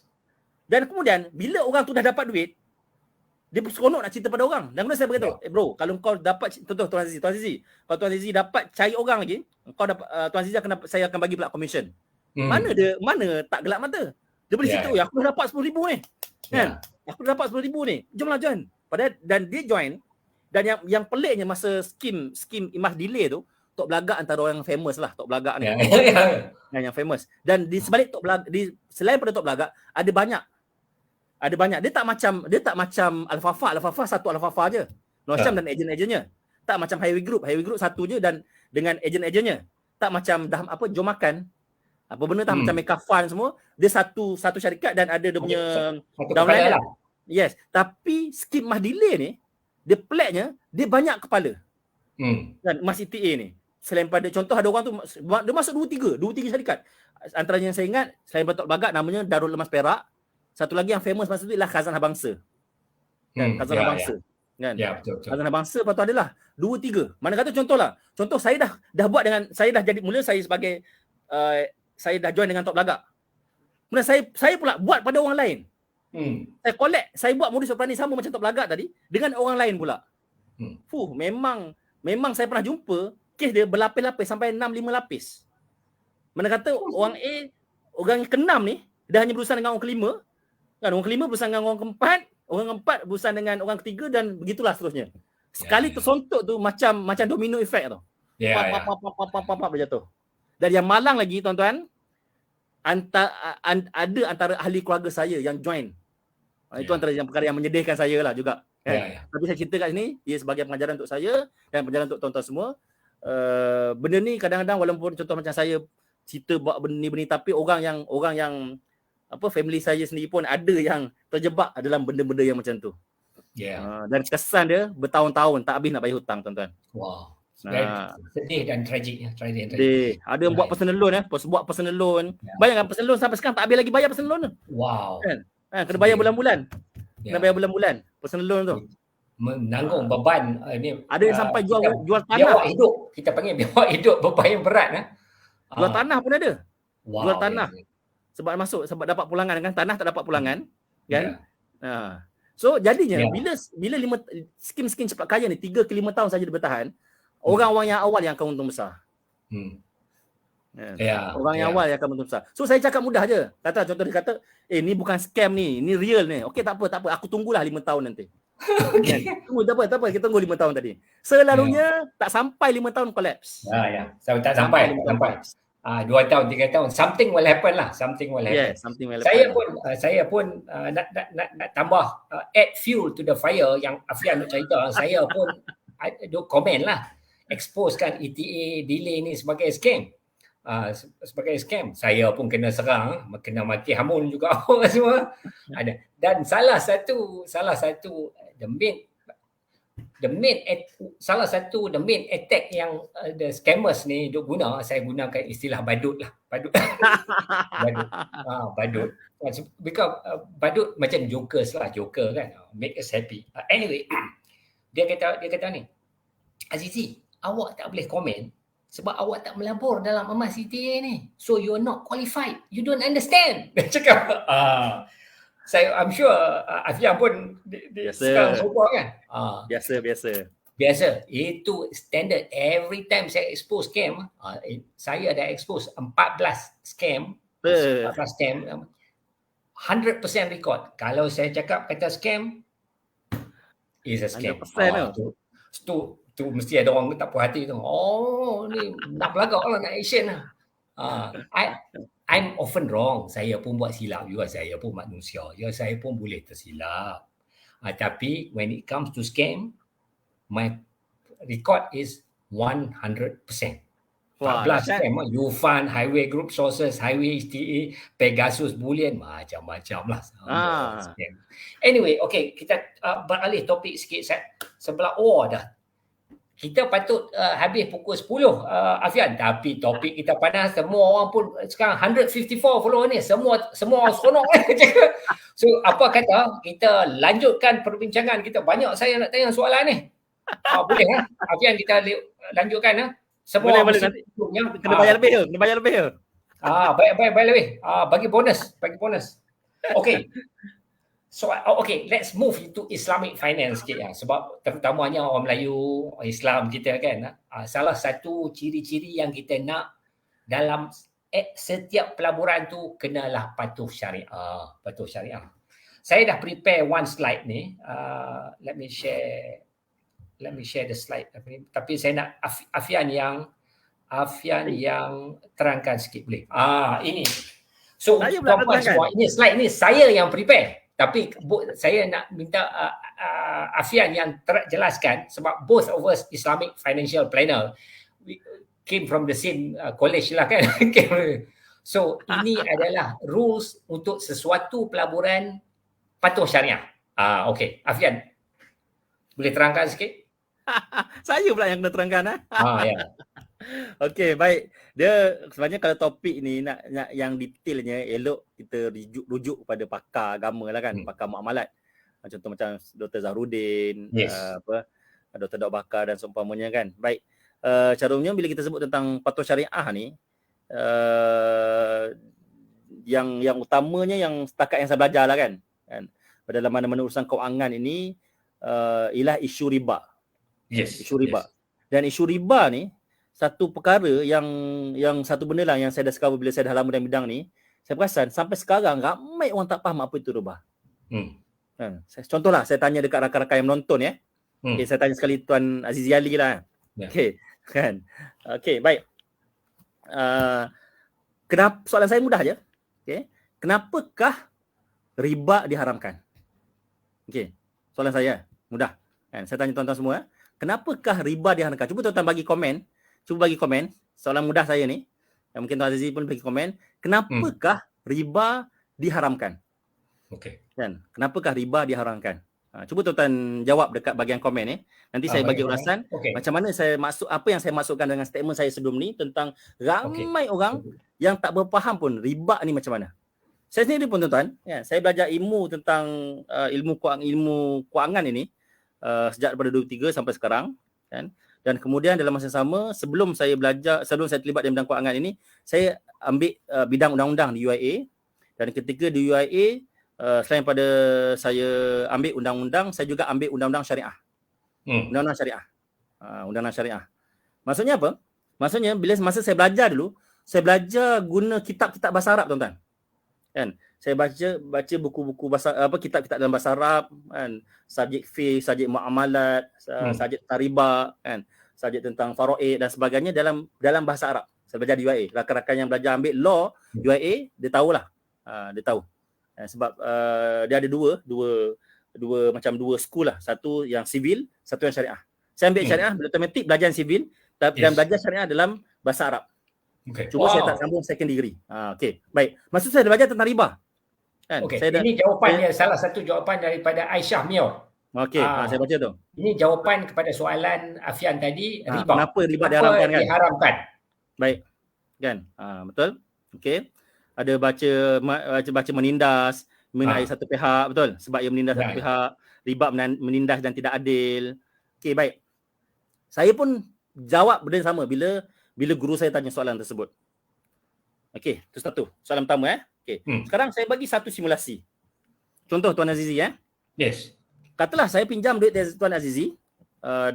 Dan kemudian bila orang tu dah dapat duit, dia seronok nak cerita pada orang. Dan kemudian saya beritahu, bro, kalau kau dapat, contoh Tuan Azizi, kalau Tuan Azizi dapat cari orang lagi, kau dapat Tuan Azizi saya akan bagi pula commission. Mana tak gelap mata. Dia boleh cerita, aku dah dapat 10,000 ni. Kan? Aku dah dapat 10,000 ni. Jomlah join. Padahal dan dia join. Dan yang peliknya masa skim emas delay tu, Tok Belagak antara orang yang famous lah, Tok Belagak ni. Yang famous. Dan di sebalik selain pada Tok Belagak, ada banyak. Dia tak macam Al-Fafa satu Al-Fafa je. Nosham dan ejen-ejennya. Tak macam Highway Group satu je dan dengan ejen-ejennya. Tak macam Jom Makan. Apa benda tak macam Mega Fund semua, dia satu syarikat dan ada dia punya downline lah. Yes, tapi skim emas delay ni dia peliknya dia banyak kepala. Dan emas ETA ni. Selain pada contoh ada orang tu dia masuk 2-3 syarikat. Antaranya yang saya ingat selain Tok Belagak namanya Darul Emas Perak. Satu lagi yang famous masa tu ialah Khazanah Bangsa. Kan? Khazanah Bangsa. Kan? Ya, betul. Khazanah Bangsa lepas tu adalah 2-3. Mana kata contoh saya dah buat dengan saya dah jadi mula saya sebagai saya dah join dengan Tok Belagak. Kemudian saya pula buat pada orang lain. Saya buat modus operandi sama macam Tok Belagak tadi dengan orang lain pula. Memang saya pernah jumpa kes dia berlapis-lapis sampai 6-5 lapis. Mana kata orang A, orang yang ke-6 ni dah hanya berurusan dengan orang kelima. Kan orang kelima berurusan dengan orang keempat, orang keempat berurusan dengan orang ketiga dan begitulah seterusnya. Sekali tersontok tu macam domino effect tau. Pap berjatuh. Dan yang malang lagi tuan-tuan, ada antara ahli keluarga saya yang join. Itu antara yang perkara yang menyedihkan saya lah juga. Tapi saya cerita kat sini, ia sebagai pengajaran untuk saya dan pengajaran untuk tuan-tuan semua. Benda ni kadang-kadang walaupun contoh macam saya cerita buat benda ni, tapi orang yang family saya sendiri pun ada yang terjebak dalam benda-benda yang macam tu. Dan kesan dia bertahun-tahun tak habis nak bayar hutang tuan-tuan. Wow. Sedih dan tragiknya. Ada yang buat personal loan buat personal loan. Bayangkan personal loan sampai sekarang tak habis lagi bayar personal loan tu. Wow. Kan? Kena bayar bulan-bulan. Kena bayar bulan-bulan personal loan tu. Menanggung beban ni. Ada yang sampai jual tanah. Biawak hidup. Kita panggil biawak hidup, beban yang berat. Jual tanah pun ada. Wow. Jual tanah. Sebab dapat pulangan kan, tanah tak dapat pulangan kan. So jadinya bila skim-skim cepat kaya ni 3 ke 5 tahun saja dia bertahan, orang-orang yang awal yang akan untung besar. Orang yang awal yang akan untung besar. So saya cakap mudah je. Contoh dia kata, ni bukan scam ni real ni. Okey tak apa, aku tunggulah 5 tahun nanti. Tunggu tak apa, kita tunggu 5 tahun tadi. Selalunya tak sampai 5 tahun collapse. Tak sampai. 2 tahun, 3 tahun, something will happen lah. Something will happen. Yes, something will happen. Saya pun nak tambah add fuel to the fire yang Afian nak cerita. Saya pun komen lah, exposekan ETA delay ni sebagai scam. sebagai scam. Saya pun kena serang, kena maki hamun juga orang semua. Ada. Dan salah satu the main attack yang the scammers ni duk guna, saya gunakan istilah badut lah. Badut. Badut. Because badut macam jokers lah, joker kan. Make us happy. Anyway, dia kata ni, Azizi, awak tak boleh komen sebab awak tak melabur dalam emas CTA ni. So you're not qualified. You don't understand. Dia cakap, I'm sure Afian pun sekarang sopa kan. Biasa. Itu standard. Every time saya expose scam, saya dah expose 14 scam. 14 scam. 100% record. Kalau saya cakap kata scam, is a scam. 100% tu mesti ada orang tak puas hati tu. Oh, ni nak belagak lah, nak action lah. I'm often wrong. Saya pun buat silap juga. Saya pun manusia. Saya pun boleh tersilap. Tapi when it comes to scam, my record is 100%. 14 scam. YouFund, Highway Group Sources, Highway HTA, Pegasus Bullion, macam-macam lah. Scam. Anyway, okay, kita beralih topik sikit. Sebelah dah. Kita patut habis pukul 10, Afian. Tapi topik kita panas. Semua orang pun sekarang 154 follower ni. Semua orang seronok. So, apa kata kita lanjutkan perbincangan kita. Banyak saya nak tanya soalan ni. Boleh lah. Afian, kita lanjutkan. Semua boleh nanti. Kena bayar lebih ke? Bayar lebih. Bagi bonus. Okay. So, okay, let's move to Islamic finance sikit ya. Sebab terutamanya orang Melayu, Islam kita kan. Salah satu ciri-ciri yang kita nak dalam setiap pelaburan tu kenalah patuh syariah. Saya dah prepare one slide ni. Let me share the slide. Tapi saya nak Afian yang terangkan sikit boleh. Ini. So, tuan-tuan semua, ini slide ni saya yang prepare. Tapi saya nak minta Afian yang jelaskan sebab both of us Islamic financial planner. We came from the same college lah kan. So ini adalah rules untuk sesuatu pelaburan patuh syariah. Okay, Afian boleh terangkan sikit? Saya pula yang kena terangkan. Ya. Okey, baik. Dia sebenarnya kalau topik ni nak yang detailnya elok kita rujuk kepada pakar agama lah kan, pakar muamalat. Contoh macam Dr. Zahrudin, Dr. Dok Bakar dan seumpamanya kan. Baik. Caranya bila kita sebut tentang patuh syariah ni, yang utamanya yang setakat yang saya belajar lah kan. Dalam mana-mana urusan kewangan ini ialah isu riba. Isu riba. Dan isu riba ni satu perkara yang satu benda lah yang saya dah discover bila saya dah lama dalam bidang ni. Saya perasan sampai sekarang ramai orang tak faham apa itu riba. Contohlah saya tanya dekat rakan-rakan yang menonton ya. Okay, saya tanya sekali Tuan Azizi Ali lah. Okey, kan. Okey, baik. Kenapa soalan saya mudah je. Okey. Kenapakah riba diharamkan? Okey. Soalan saya mudah. Kan, saya tanya tuan-tuan semua, kenapakah riba diharamkan? Cuba tuan-tuan bagi komen. Soalan mudah saya ni. Yang mungkin Tuan Azizi pun bagi komen. Kenapakah riba diharamkan? Okey. Kan? Kenapakah riba diharamkan? Cuba tuan-tuan jawab dekat bahagian komen ni. Nanti saya bagi ulasan macam mana saya maksud, apa yang saya maksudkan dengan statement saya sebelum ni tentang ramai orang yang tak berfaham pun riba ni macam mana. Saya sendiri pun tuan-tuan, ya, saya belajar ilmu tentang ilmu kewangan ini sejak daripada 23 sampai sekarang kan. Dan kemudian dalam masa sama sebelum saya terlibat dalam bidang kewangan ini, saya ambil bidang undang-undang di UIA. Dan ketika di UIA, selain pada saya ambil undang-undang, saya juga ambil undang-undang syariah. Undang-undang syariah. Maksudnya apa? Maksudnya bila masa saya belajar dulu, saya belajar guna kitab-kitab bahasa Arab tuan-tuan. Kan? Saya baca buku-buku bahasa kitab-kitab dalam bahasa Arab kan, subjek fiqh, subjek muamalat, subjek riba kan, subjek tentang faraid dan sebagainya dalam bahasa Arab. Saya belajar di UIA. Rakan-rakan yang belajar ambil law UIA, dia tahulah. Dia tahu. Sebab dia ada dua school lah. Satu yang civil, satu yang syariah. Saya ambil syariah, bila automatik belajar yang civil dan belajar syariah dalam bahasa Arab. Okay. Cuma saya tak sambung second degree. Okey. Baik. Maksud saya belajar tentang riba. Kan? Okey. Saya Ini jawapannya salah satu jawapan daripada Aisyah Mio. Okey, saya baca tu. Ini jawapan kepada soalan Afian tadi, riba. Kenapa riba diharamkan kan? Diharamkan. Baik. Kan? Betul? Okey. Ada baca menindas mengenai satu pihak, betul? Sebab ia menindas satu pihak, riba menindas dan tidak adil. Okey, baik. Saya pun jawab benda yang sama bila guru saya tanya soalan tersebut. Okey, itu satu. Soalan pertama Okey. Sekarang saya bagi satu simulasi. Contoh Tuan Azizi Yes. Katalah saya pinjam duit dari Tuan Azizi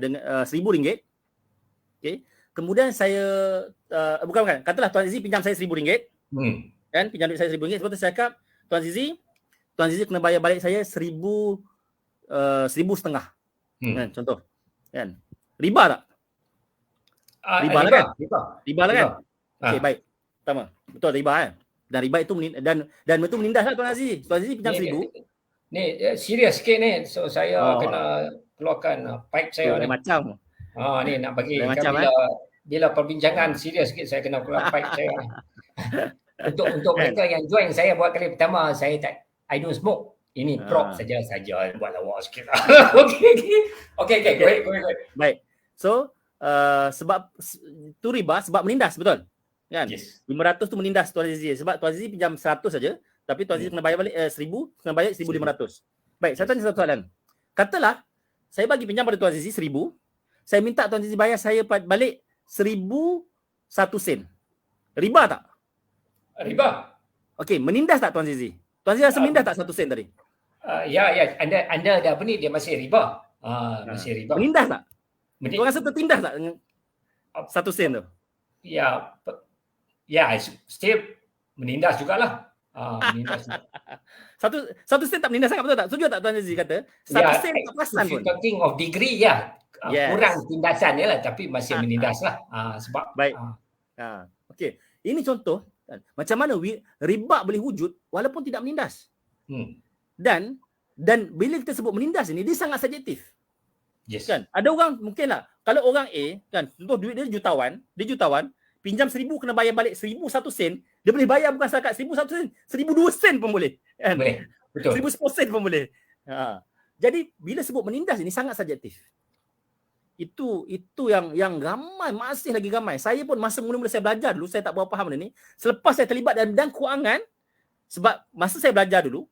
dengan RM1,000. Okey. Kemudian saya bukan. Katalah Tuan Azizi pinjam saya RM1,000. Kan? Pinjam duit saya RM1,000. Sebab tu saya cakap, Tuan Azizi kena bayar balik saya RM1,500. Kan? Contoh. Kan? Riba tak? Riba lah kan? Riba lah kan? Okey, baik. Pertama. Betul, riba kan? Dan riba itu dan itu menindas lah Tuan Azizi. Tuan Azizi pinjam RM1,000. Ni serius sikit ni. So saya kena keluarkan pipe saya ni. Macam. Ni nak bagi macam bila perbincangan serius sikit saya kena keluar pipe saya ni. Untuk mereka yang join saya buat kali pertama, I don't smoke. Ini prop saja buat lawak sikit. Okey. Go ahead. Baik. So sebab tu riba sebab menindas, betul? Kan? Yes. 500 tu menindas Tuan Azizi sebab Tuan Azizi pinjam 100 saja. Tapi Tuan Aziz kena bayar balik 1,000, kena bayar 1,500. Baik, saya tanya satu soalan. Katalah saya bagi pinjam pada Tuan Aziz 1,000, saya minta Tuan Aziz bayar saya balik 1,001 sen. Riba tak? Riba. Okey, menindas tak Tuan Aziz? Tuan Aziz rasa menindas tak 1 sen tadi? Ya. Anda dah apa ni, dia masih riba. Masih riba. Menindas tak? Tuan rasa tertindas tak dengan 1 sen tu? Ya, still menindas jugalah. Menindas. Satu sen tak menindas sangat, betul tak? Setuju tak Tuan Aziz kata? 1 sen tak perasan pun. Talking of degree kurang tindasan lah, tapi masih menindas lah. Sebab baik. Okey. Ini contoh macam mana riba boleh wujud walaupun tidak menindas. Dan bila kita sebut menindas ini, dia sangat subjektif. Yes. Kan? Ada orang mungkinlah kalau orang A kan, contoh duit dia jutawan, pinjam 1,000 kena bayar balik 1,001 sen, dia boleh bayar bukan setakat 1,001 sen, 1,002 sen pun boleh. Kan? Boleh. Betul. 1,010 sen pun boleh. Jadi bila sebut menindas ini sangat subjektif. Itu yang ramai, masih lagi ramai. Saya pun masa mula-mula saya belajar dulu, saya tak berapa faham benda ni. Selepas saya terlibat dalam bidang kewangan, sebab masa saya belajar dulu,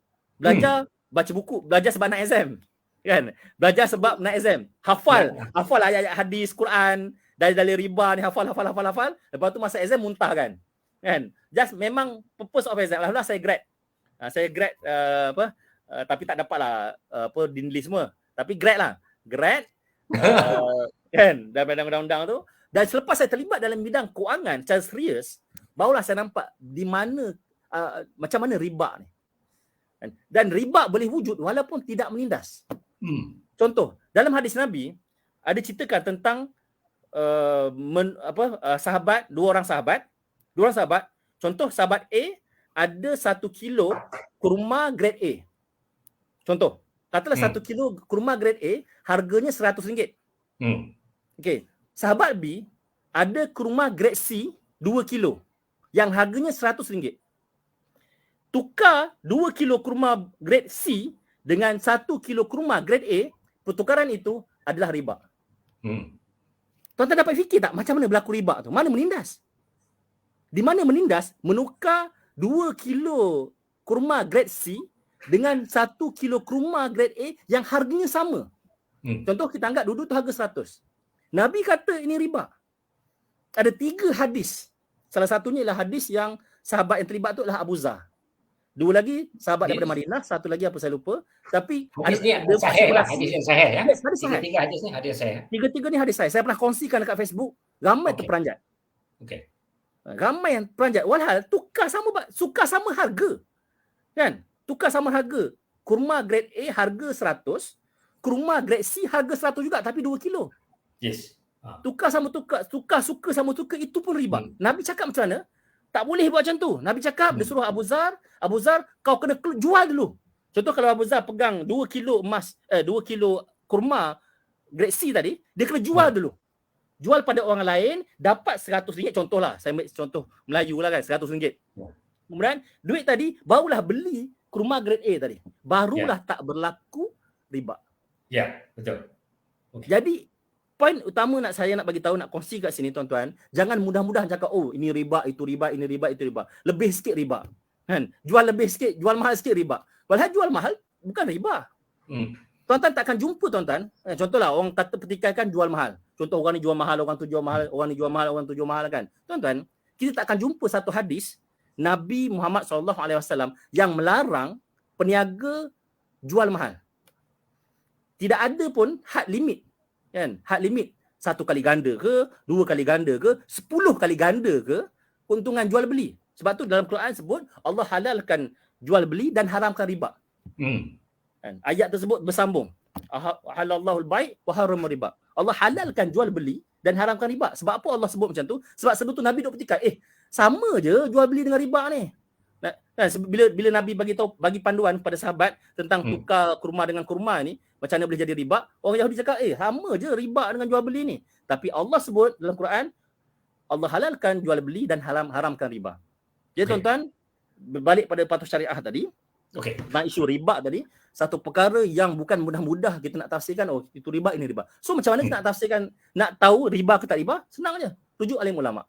baca buku, belajar sebab nak exam. Kan? Belajar sebab nak exam. Hafal ayat-ayat hadis, Quran, dari riba ni hafal. Lepas tu masa exam muntah kan. Just memang purpose of exam. Alhamdulillah saya grad. Tapi tak dapatlah dinilai semua. Tapi grad lah. Kan, dalam bidang undang-undang tu. Dan selepas saya terlibat dalam bidang kewangan secara serius, barulah saya nampak di mana macam mana riba ni. Dan riba boleh wujud walaupun tidak menindas. Contoh, dalam hadis Nabi ada ceritakan tentang dua orang sahabat. Contoh, sahabat A ada 1 kilo kurma grade A. Contoh, katalah 1 kilo kurma grade A harganya RM100. Okey, sahabat B ada kurma grade C 2 kilo yang harganya RM100. Tukar 2 kilo kurma grade C dengan 1 kilo kurma grade A, pertukaran itu adalah riba. Tuan-tuan dapat fikir tak macam mana berlaku riba tu? Mana menindas? Di mana menindas menukar 2 kilo kurma grade C dengan 1 kilo kurma grade A yang harganya sama. Contoh kita anggap dulu tu harga 100. Nabi kata ini riba. Ada 3 hadis. Salah satunya ialah hadis yang sahabat yang terlibat tu adalah Abu Zar. 2 lagi sahabat daripada Madinah, satu lagi apa saya lupa. Tapi hadis ni sahih lah, hadis yang sahih ya. Tiga hadis ni hadis sahih. Tiga ni hadis sahih. Saya pernah kongsikan dekat Facebook, ramai terperanjat. Okey. Ramai yang peranjat. Walhal tukar sama harga. Kan? Tukar sama harga. Kurma grade A harga 100, kurma grade C harga 100 juga tapi 2 kilo. Yes. Tukar suka sama tukar, itu pun riba. Nabi cakap macam mana? Tak boleh buat macam tu. Nabi cakap, dia suruh Abu Zar, kau kena jual dulu. Contoh kalau Abu Zar pegang 2 kilo emas, 2 kilo kurma grade C tadi, dia kena jual dulu. jual pada orang lain, dapat RM100, contohlah, saya ambil contoh Melayu lah kan, RM100. Kemudian duit tadi barulah beli kurma grade A tadi. Barulah tak berlaku riba. Ya, betul. Okay. Jadi poin utama saya nak bagi tahu, nak kongsi kat sini tuan-tuan, jangan mudah-mudah cakap oh ini riba, itu riba, ini riba, itu riba. Lebih sikit riba. Kan? Jual lebih sikit, jual mahal sikit riba. Padahal jual mahal bukan riba. Tuan-tuan takkan jumpa tuan-tuan. Contohlah orang kata petikaikan jual mahal. Contoh orang ni jual mahal, orang tu jual mahal, orang ni jual mahal, orang tu jual mahal kan. Tuan-tuan, kita takkan jumpa satu hadis Nabi Muhammad SAW yang melarang peniaga jual mahal. Tidak ada pun had limit. Kan? Had limit 1 kali ganda ke, 2 kali ganda ke, 10 kali ganda ke keuntungan jual beli. Sebab tu dalam Quran sebut Allah halalkan jual beli dan haramkan riba. Kan? Ayat tersebut bersambung. Halallahu al-bai' wa harrama riba. Allah halalkan jual beli dan haramkan riba. Sebab apa Allah sebut macam tu? Sebab sebelum tu Nabi duk petikai, sama je jual beli dengan riba ni. Kan? Bila Nabi bagi panduan kepada sahabat tentang tukar kurma dengan kurma ni, macam mana boleh jadi riba, orang Yahudi cakap, sama je riba dengan jual beli ni. Tapi Allah sebut dalam Quran, Allah halalkan jual beli dan haramkan riba. Jadi tuan-tuan, berbalik pada patuh syariah tadi, tentang isu riba tadi, satu perkara yang bukan mudah-mudah kita nak tafsirkan, oh itu riba, ini riba. So macam mana kita nak tafsirkan, nak tahu riba ke tak riba? Senang je. Rujuk alim ulama.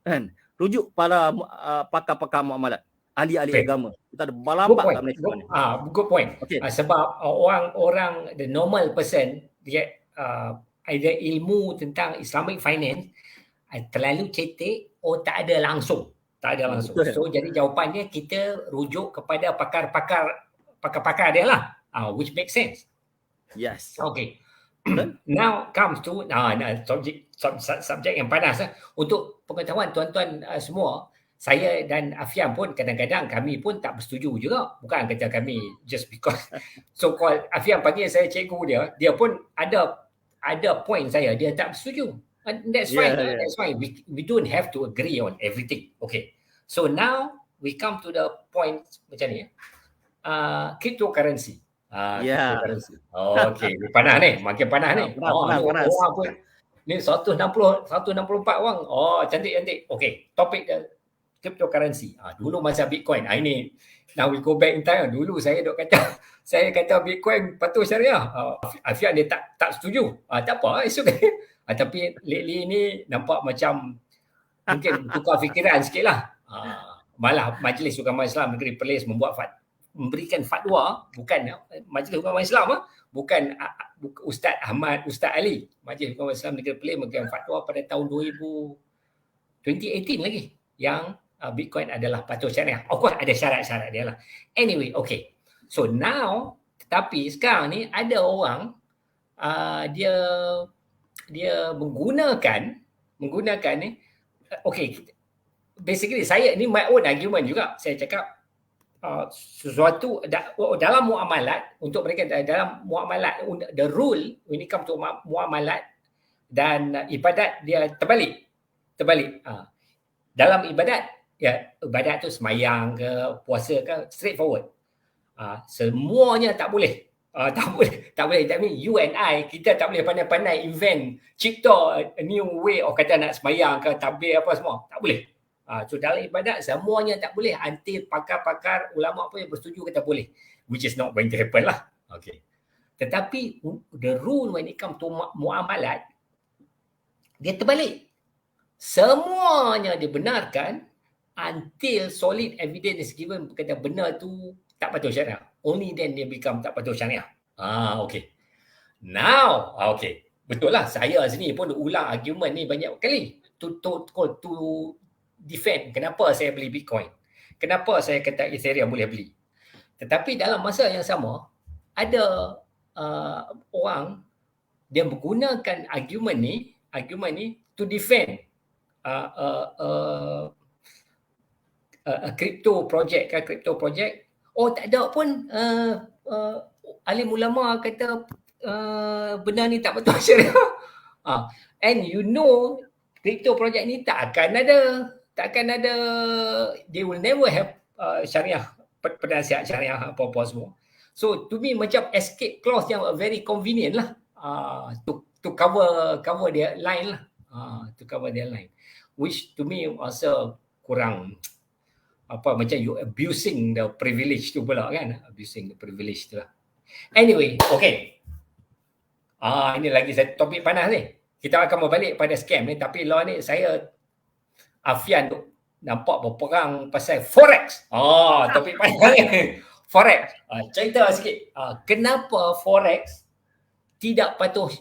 Kan? Rujuk para pakar-pakar muamalat, ahli-ahli agama. Kita ada balambak kat Malaysia ni. Good point. Sebab orang the normal person dia ada ilmu tentang Islamic finance terlalu cetek, tak ada langsung. So jadi jawapannya kita rujuk kepada pakar-pakar dia lah, which makes sense. Yes. Okay. Now comes to subjek yang panas. Untuk pengetahuan tuan-tuan semua, saya dan Afian pun kadang-kadang kami pun tak bersetuju juga. Bukan kata kami just because so called Afian panggil saya cikgu dia pun ada point saya dia tak bersetuju. That's fine. That's fine. We don't have to agree on everything. Okay. So now we come to the point macam ni. Cryptocurrency. Cryptocurrency. Okay. Panas ni. Makin panas ni. Panas. Orang pun ni 164 orang. Cantik. Okay. Topik cryptocurrency. Dulu masa Bitcoin. Ini now we go back in time. Dulu saya kata Bitcoin patuh syariah. Afian dia tak setuju. Tak apa, it's okay. Tapi lately ni nampak macam mungkin tukar fikiran sikit lah. Malah Majlis Ulama Islam Negeri Perlis memberikan fatwa, bukan Majlis Ulama Islam, bukan Ustaz Ahmad, Ustaz Ali. Majlis Ulama Islam Negeri Perlis memberikan fatwa pada tahun 2018 lagi yang Bitcoin adalah patuh syariah. Of course ada syarat-syarat dia lah. Anyway, okay. So now, tetapi sekarang ni ada orang dia menggunakan ni, basically saya ni my own argument juga. Saya cakap sesuatu dalam muamalat, untuk mereka dalam muamalat, the rule when it comes to muamalat dan ibadat dia terbalik. Dalam ibadat, ibadat tu semayang ke, puasa ke, straightforward. Semuanya tak boleh. Tak boleh. That means you and I, kita tak boleh pandai-pandai invent, cipta a new way of kata nak semayang ke, tabir apa semua. Tak boleh. So dalam ibadat semuanya tak boleh until pakar-pakar ulama pun yang bersetuju kata boleh. Which is not going to happen lah. Okay. Tetapi the rule when it comes to muamalat, dia terbalik. Semuanya dibenarkan until solid evidence is given kata benar tu tak patuh syariah. Only then dia become tak patuh syariah. Okay. Now, okay. Betul lah. Saya sini pun ulang argument ni banyak kali. To defend kenapa saya beli Bitcoin. Kenapa saya kata Ethereum boleh beli. Tetapi dalam masa yang sama, ada orang dia menggunakan argument ni to defend crypto project. Tak ada pun alim ulama kata benda ni tak betul syariah. And you know crypto project ni tak akan ada they will never have syariah, penasihat syariah apa-apa semua. So to me macam escape clause yang very convenient lah to cover their line lah. Tukar model lain. Which to me also kurang macam you abusing the privilege tu pula kan. Abusing the privilege tu lah. Anyway, okay. Ini lagi satu topik panas ni. Kita akan berbalik pada scam ni, tapi law ni saya Afian tu nampak berperang pasal forex. Topik panas ni. Forex. Cerita sikit. Kenapa forex tidak patuh?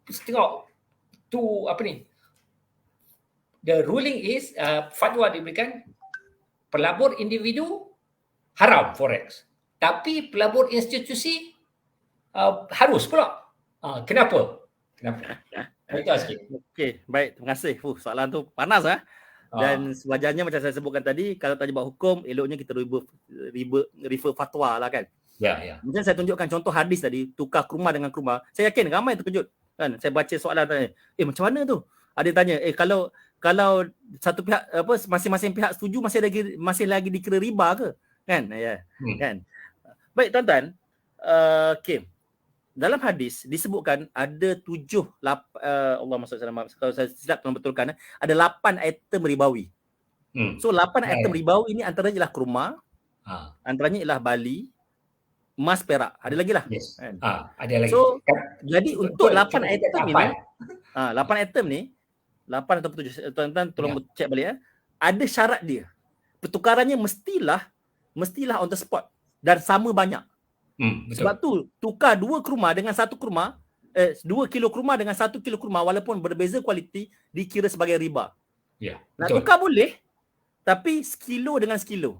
Tengok tu apa ni? The ruling is fatwa diberikan pelabur individu haram forex. Tapi pelabur institusi harus pula. Kenapa? Cerita sikit. Okey, baik. Terima kasih. Soalan tu panas Dan sewajarnya macam saya sebutkan tadi, kalau tak buat hukum, eloknya kita refer fatwa lah kan. Ya. Macam saya tunjukkan contoh hadis tadi, tukar kurma dengan kurma. Saya yakin ramai terkejut kan. Saya baca soalan tanya, macam mana tu? Ada yang tanya, kalau satu pihak masing-masing pihak setuju masih lagi dikira riba ke? Kan? Kan. Baik tuan-tuan, okey. Dalam hadis disebutkan ada 7 Allah maksud saya kalau saya silap tolong betulkan, ada 8 item ribawi. So 8 item ribawi ini antaranya ialah kurma, antaranya ialah bali, emas, perak. Ada lagi lah. Yes. Kan? Ada lagi. So jadi untuk 8 item ini 8 item ni 8 atau 7 tuan-tuan tolong cek balik ada syarat dia. Pertukarannya mestilah on the spot dan sama banyak. Betul. Sebab tu tukar 2 kurma dengan 1 kurma 2 kilo kurma dengan 1 kilo kurma walaupun berbeza kualiti dikira sebagai riba. Ya. Nak tukar boleh tapi sekilo dengan sekilo.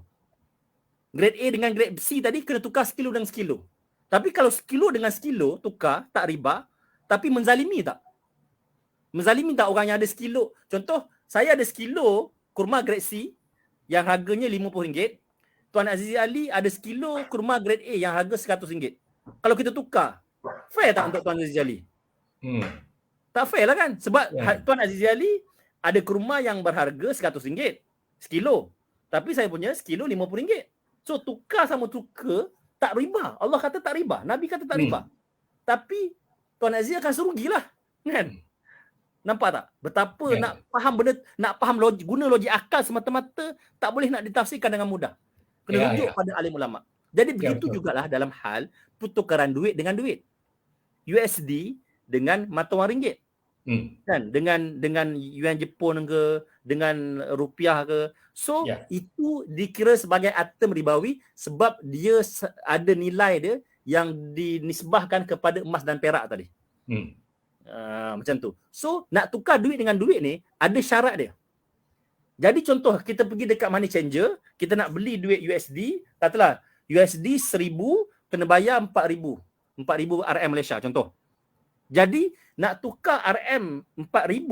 Grade A dengan grade C tadi kena tukar sekilo dengan sekilo. Tapi kalau sekilo dengan sekilo tukar tak riba, tapi menzalimi tak? Menzalimi tak orang yang ada sekilo? Contoh, saya ada sekilo kurma grade C yang harganya RM50. Tuan Azizi Ali ada sekilo kurma grade A yang harga RM100. Kalau kita tukar, fair tak untuk Tuan Azizi Ali? Tak fair lah kan? Sebab Tuan Azizi Ali ada kurma yang berharga RM100 sekilo. Tapi saya punya sekilo RM50. So tukar sama tukar tak riba. Allah kata tak riba. Nabi kata tak riba. Tapi Tuan Aziz akan serugilah. Kan? Nampak tak? Betapa nak faham benda, nak faham logik, guna logik akal semata-mata tak boleh nak ditafsirkan dengan mudah. Kena rujuk pada alim ulama. Jadi begitu jugalah dalam hal pertukaran duit dengan duit. USD dengan mata wang ringgit. Kan? Dengan yuan Jepun ke, dengan rupiah ke. So itu dikira sebagai item ribawi sebab dia ada nilai dia yang dinisbahkan kepada emas dan perak tadi. Macam tu. So nak tukar duit dengan duit ni ada syarat dia. Jadi contoh kita pergi dekat money changer, kita nak beli duit USD, katalah USD 1000 kena bayar 4000 RM Malaysia contoh. Jadi nak tukar RM 4000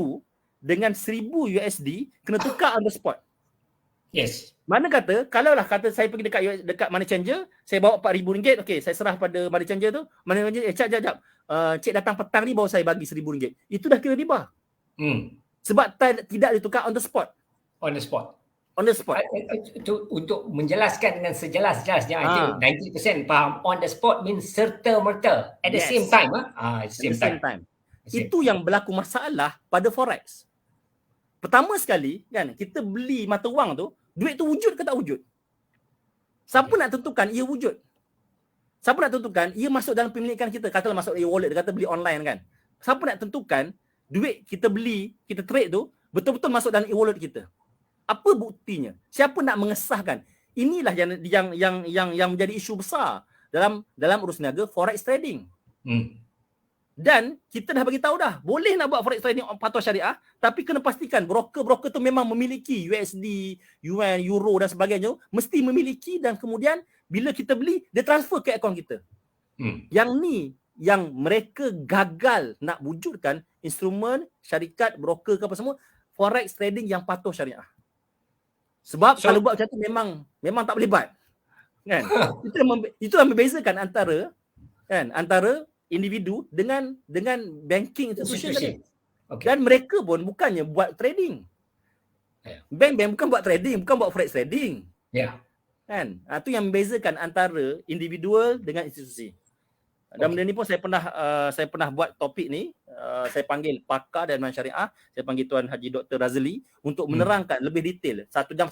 dengan 1000 USD kena tukar on the spot. Yes. Mana kata kalaulah kata saya pergi dekat money changer, saya bawa RM4000, okey, saya serah pada money changer tu, money changer jap. Cik datang petang ni baru saya bagi RM1000. Itu dah kira riba. Sebab tidak ditukar on the spot. On the spot. Untuk menjelaskan dengan sejelas-jelasnya itu 90% faham on the spot means serta-merta at the same time. Same time. Itu yang berlaku masalah pada forex. Pertama sekali kan kita beli mata wang tu, duit tu wujud ke tak wujud? Siapa nak tentukan ia wujud? Siapa nak tentukan ia masuk dalam pemilikan kita? Katalah masuk e-wallet, kata beli online kan. Siapa nak tentukan duit kita beli, kita trade tu betul-betul masuk dalam e-wallet kita? Apa buktinya? Siapa nak mengesahkan? Inilah yang menjadi isu besar dalam urusan niaga forex trading. Dan kita dah bagi tahu dah, boleh nak buat forex trading patuh syariah, tapi kena pastikan broker tu memang memiliki USD, yuan, euro dan sebagainya, mesti memiliki dan kemudian bila kita beli, dia transfer ke akaun kita. Yang ni yang mereka gagal nak wujudkan instrumen, syarikat, broker ke apa semua, forex trading yang patuh syariah. Sebab kalau buat macam tu memang tak boleh buat. Kan? Itu yang membezakan antara individu dengan banking institution tadi. Dan mereka pun bukannya buat trading. Bank bukan buat trading, bukan buat forex trading. Kan? Itu yang membezakan antara individual dengan institusi. Dan benda ni pun saya pernah buat topik ni, saya panggil pakar dan syariah, saya panggil Tuan Haji Dr. Razali untuk menerangkan lebih detail 1.5 jam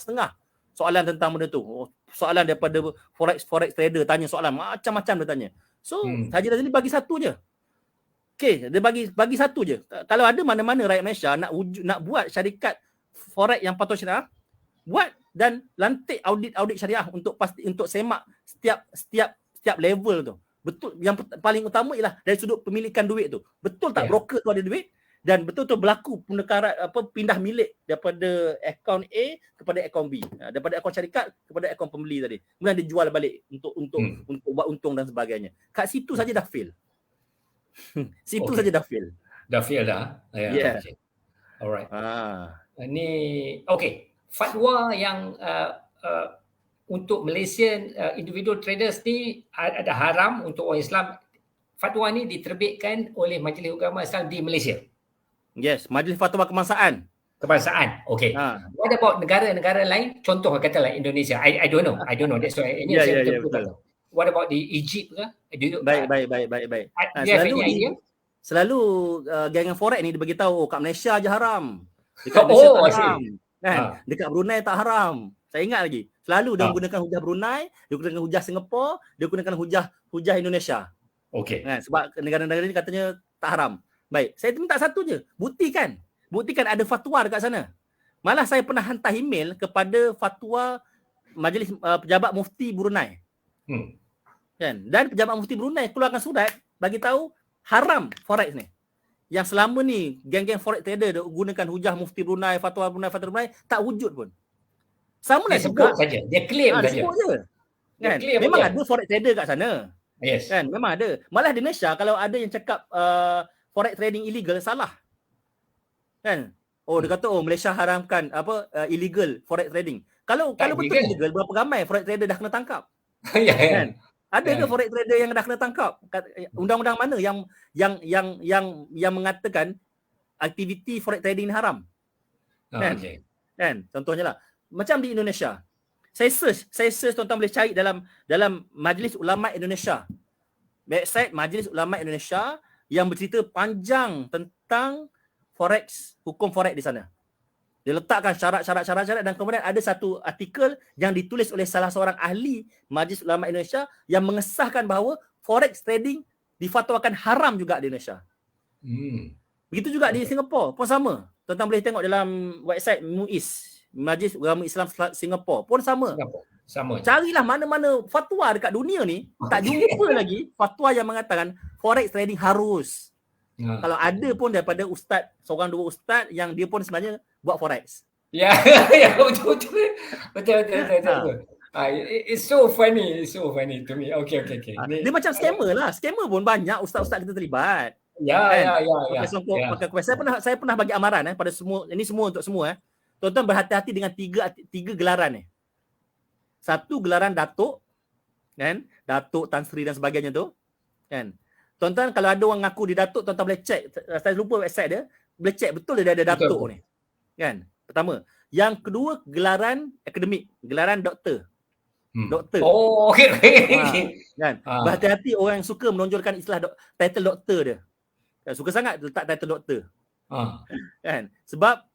soalan tentang benda tu. Soalan daripada forex trader tanya soalan macam-macam dia tanya. So Haji Razali bagi satu je. Okey, dia bagi satu je. Kalau ada mana-mana rakyat Malaysia nak buat syarikat forex yang patuh syariah, buat dan lantik audit syariah untuk semak setiap level tu. Betul, yang paling utama ialah dari sudut pemilikan duit tu. Betul tak broker tu ada duit dan betul-betul berlaku penukaran pindah milik daripada akaun A kepada akaun B. Daripada akaun syarikat kepada akaun pembeli tadi. Kemudian dijual balik untuk buat untung dan sebagainya. Kat situ saja dah fail. Situ saja dah fail. Dah fail dah. Yeah. Okay. Alright. Ini okey. Fatwa yang untuk Malaysian individual traders ni ada haram untuk orang Islam. Fatwa ni diterbitkan oleh Majlis Ugama Islam di Malaysia. Yes, Majlis Fatwa Kebangsaan. Okey. What about negara-negara lain? Contoh katalah Indonesia. I don't know. That's why ini saya betul. What about di Egypt ke? Baik. Selalu geng forex ni dia bagi tahu kat Malaysia je haram. Dekat Malaysia tak haram. Kan? Dekat Brunei tak haram. Saya ingat lagi. Selalu dia gunakan hujah Brunei, dia gunakan hujah Singapura, dia gunakan hujah Indonesia. Okey. Kan? Sebab negara-negara ni katanya tak haram. Baik, saya minta satu je. Buktikan ada fatwa dekat sana. Malah saya pernah hantar email kepada fatwa Majlis Pejabat Mufti Brunei. Kan? Dan Pejabat Mufti Brunei keluarkan surat bagi tahu haram forex ni. Yang selama ni geng-geng forex trader gunakan hujah Mufti Brunei, fatwa Brunei tak wujud pun. Sama lah juga saja. Dia claim saja. Kan? Memang ada forex trader kat sana. Yes. Kan? Memang ada. Malah di Malaysia kalau ada yang cakap forex trading illegal, salah. Kan? Dia kata Malaysia haramkan illegal forex trading. Kalau betul illegal, berapa ramai forex trader dah kena tangkap? Kan? Ada ke forex trader yang dah kena tangkap? Undang-undang mana yang mengatakan aktiviti forex trading ni haram? Kan? Kan? Contohnya lah. Macam di Indonesia. Saya search tuan-tuan boleh cari dalam Majlis Ulama Indonesia. Website Majlis Ulama Indonesia yang bercerita panjang tentang forex, hukum forex di sana. Dia letakkan syarat dan kemudian ada satu artikel yang ditulis oleh salah seorang ahli Majlis Ulama Indonesia yang mengesahkan bahawa forex trading difatwakan haram juga di Indonesia. Begitu juga di Singapura pun sama. Tuan-tuan boleh tengok dalam website MUIS, Majlis Ugama Islam Singapura pun sama. Carilah mana-mana fatwa dekat dunia ni, tak jumpa lagi fatwa yang mengatakan forex trading harus. Kalau ada pun daripada ustaz, seorang dua ustaz yang dia pun sebenarnya buat forex. Ya, betul. It's so funny to me. Okay. Dia macam scammer lah. Scammer pun banyak ustaz-ustaz kita terlibat. Ya. Saya pernah bagi amaran pada semua, ini semua untuk semua. Tuan-tuan berhati-hati dengan tiga gelaran ni. Satu gelaran Datuk, kan? Datuk, Tan Sri dan sebagainya tu, kan? Tuan-tuan kalau ada orang ngaku di Datuk, tuan-tuan boleh check. Saya lupa website dia, boleh check betul dia ada Datuk ni. Kan? Pertama. Yang kedua gelaran akademik, gelaran doktor. Doktor. Okey. Kan? Berhati-hati orang yang suka menonjolkan istilah title doktor dia. Kan? Suka sangat letak title doktor. Kan? Sebab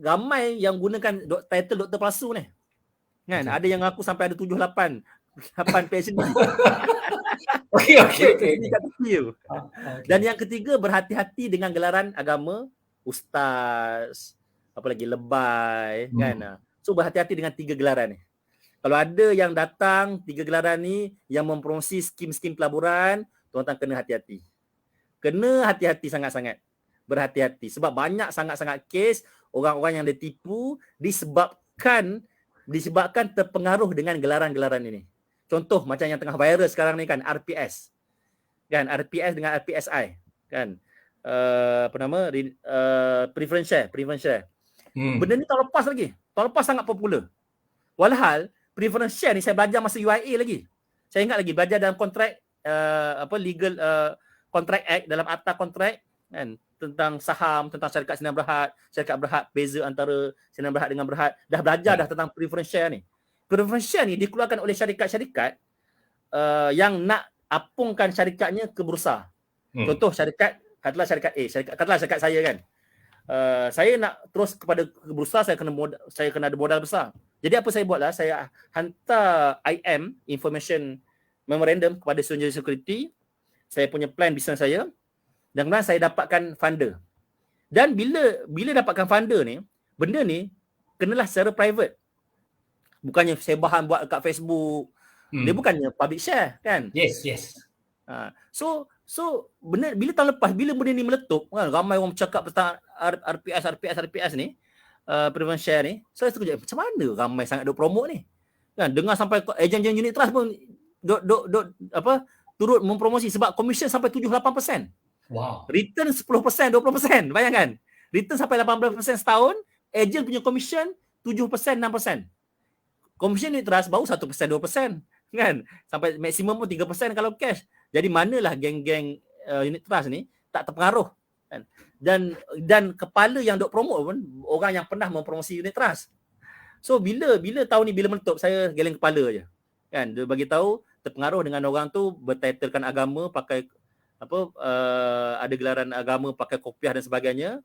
ramai yang gunakan title doktor palsu ni. Kan? Ada yang ngaku sampai ada 7-8 PhD. Okey. Dan yang ketiga, berhati-hati dengan gelaran agama, ustaz, apa lagi, lebay, kan? So berhati-hati dengan tiga gelaran ni. Kalau ada yang datang tiga gelaran ni yang mempromosi skim-skim pelaburan, tuan-tuan kena hati-hati. Kena hati-hati sangat-sangat. Berhati-hati sebab banyak sangat-sangat kes orang-orang yang ditipu disebabkan terpengaruh dengan gelaran-gelaran ini. Contoh macam yang tengah viral sekarang ni kan, RPS. Kan, RPS dengan RPSI, kan. Preference share. Benda ni tahun lepas lagi. Tahun lepas sangat popular. Walhal preference share ni saya belajar masa UIA lagi. Saya ingat lagi belajar dalam kontrak legal contract act, dalam akta kontrak, kan, tentang saham, tentang syarikat Sinar Berhad, beza antara Sinar Berhad dengan Berhad. Dah belajar dah tentang preference share ni. Preference share ni dikeluarkan oleh syarikat-syarikat yang nak apungkan syarikatnya ke bursa. Hmm. Contoh katalah syarikat A, katalah syarikat saya kan. Saya nak terus kepada ke bursa, saya kena ada modal besar. Jadi apa saya buatlah, saya hantar IM, Information Memorandum, kepada Strategic Security, saya punya plan bisnes saya, dan kemudian saya dapatkan funder. Dan bila dapatkan funder ni, benda ni kenalah secara private. Bukannya sebahan buat kat Facebook. Dia bukannya public share kan. Yes. So benar, bila tahun lepas, bila benda ni meletup kan, ramai orang bercakap tentang RPS ni, preference share ni, saya terkejut, macam mana ramai sangat duk promote ni kan. Dengar sampai ejen-ejen unit trust pun turut mempromosi, sebab komisen sampai 7-8%. Wow. Return 10%, 20%. Bayangkan. Return sampai 18% setahun, ejen punya komisen 7%, 6%. Komisen unit trust baru 1%, 2%. Kan? Sampai maksimum pun 3% kalau cash. Jadi manalah geng-geng unit trust ni tak terpengaruh. Kan? Dan kepala yang duk promote pun orang yang pernah mempromosi unit trust. So bila tahun ni bila meletup, saya geleng kepala je. Kan? Dia bagi tahu terpengaruh dengan orang tu bertitlekan agama, pakai ada gelaran agama, pakai kopiah dan sebagainya.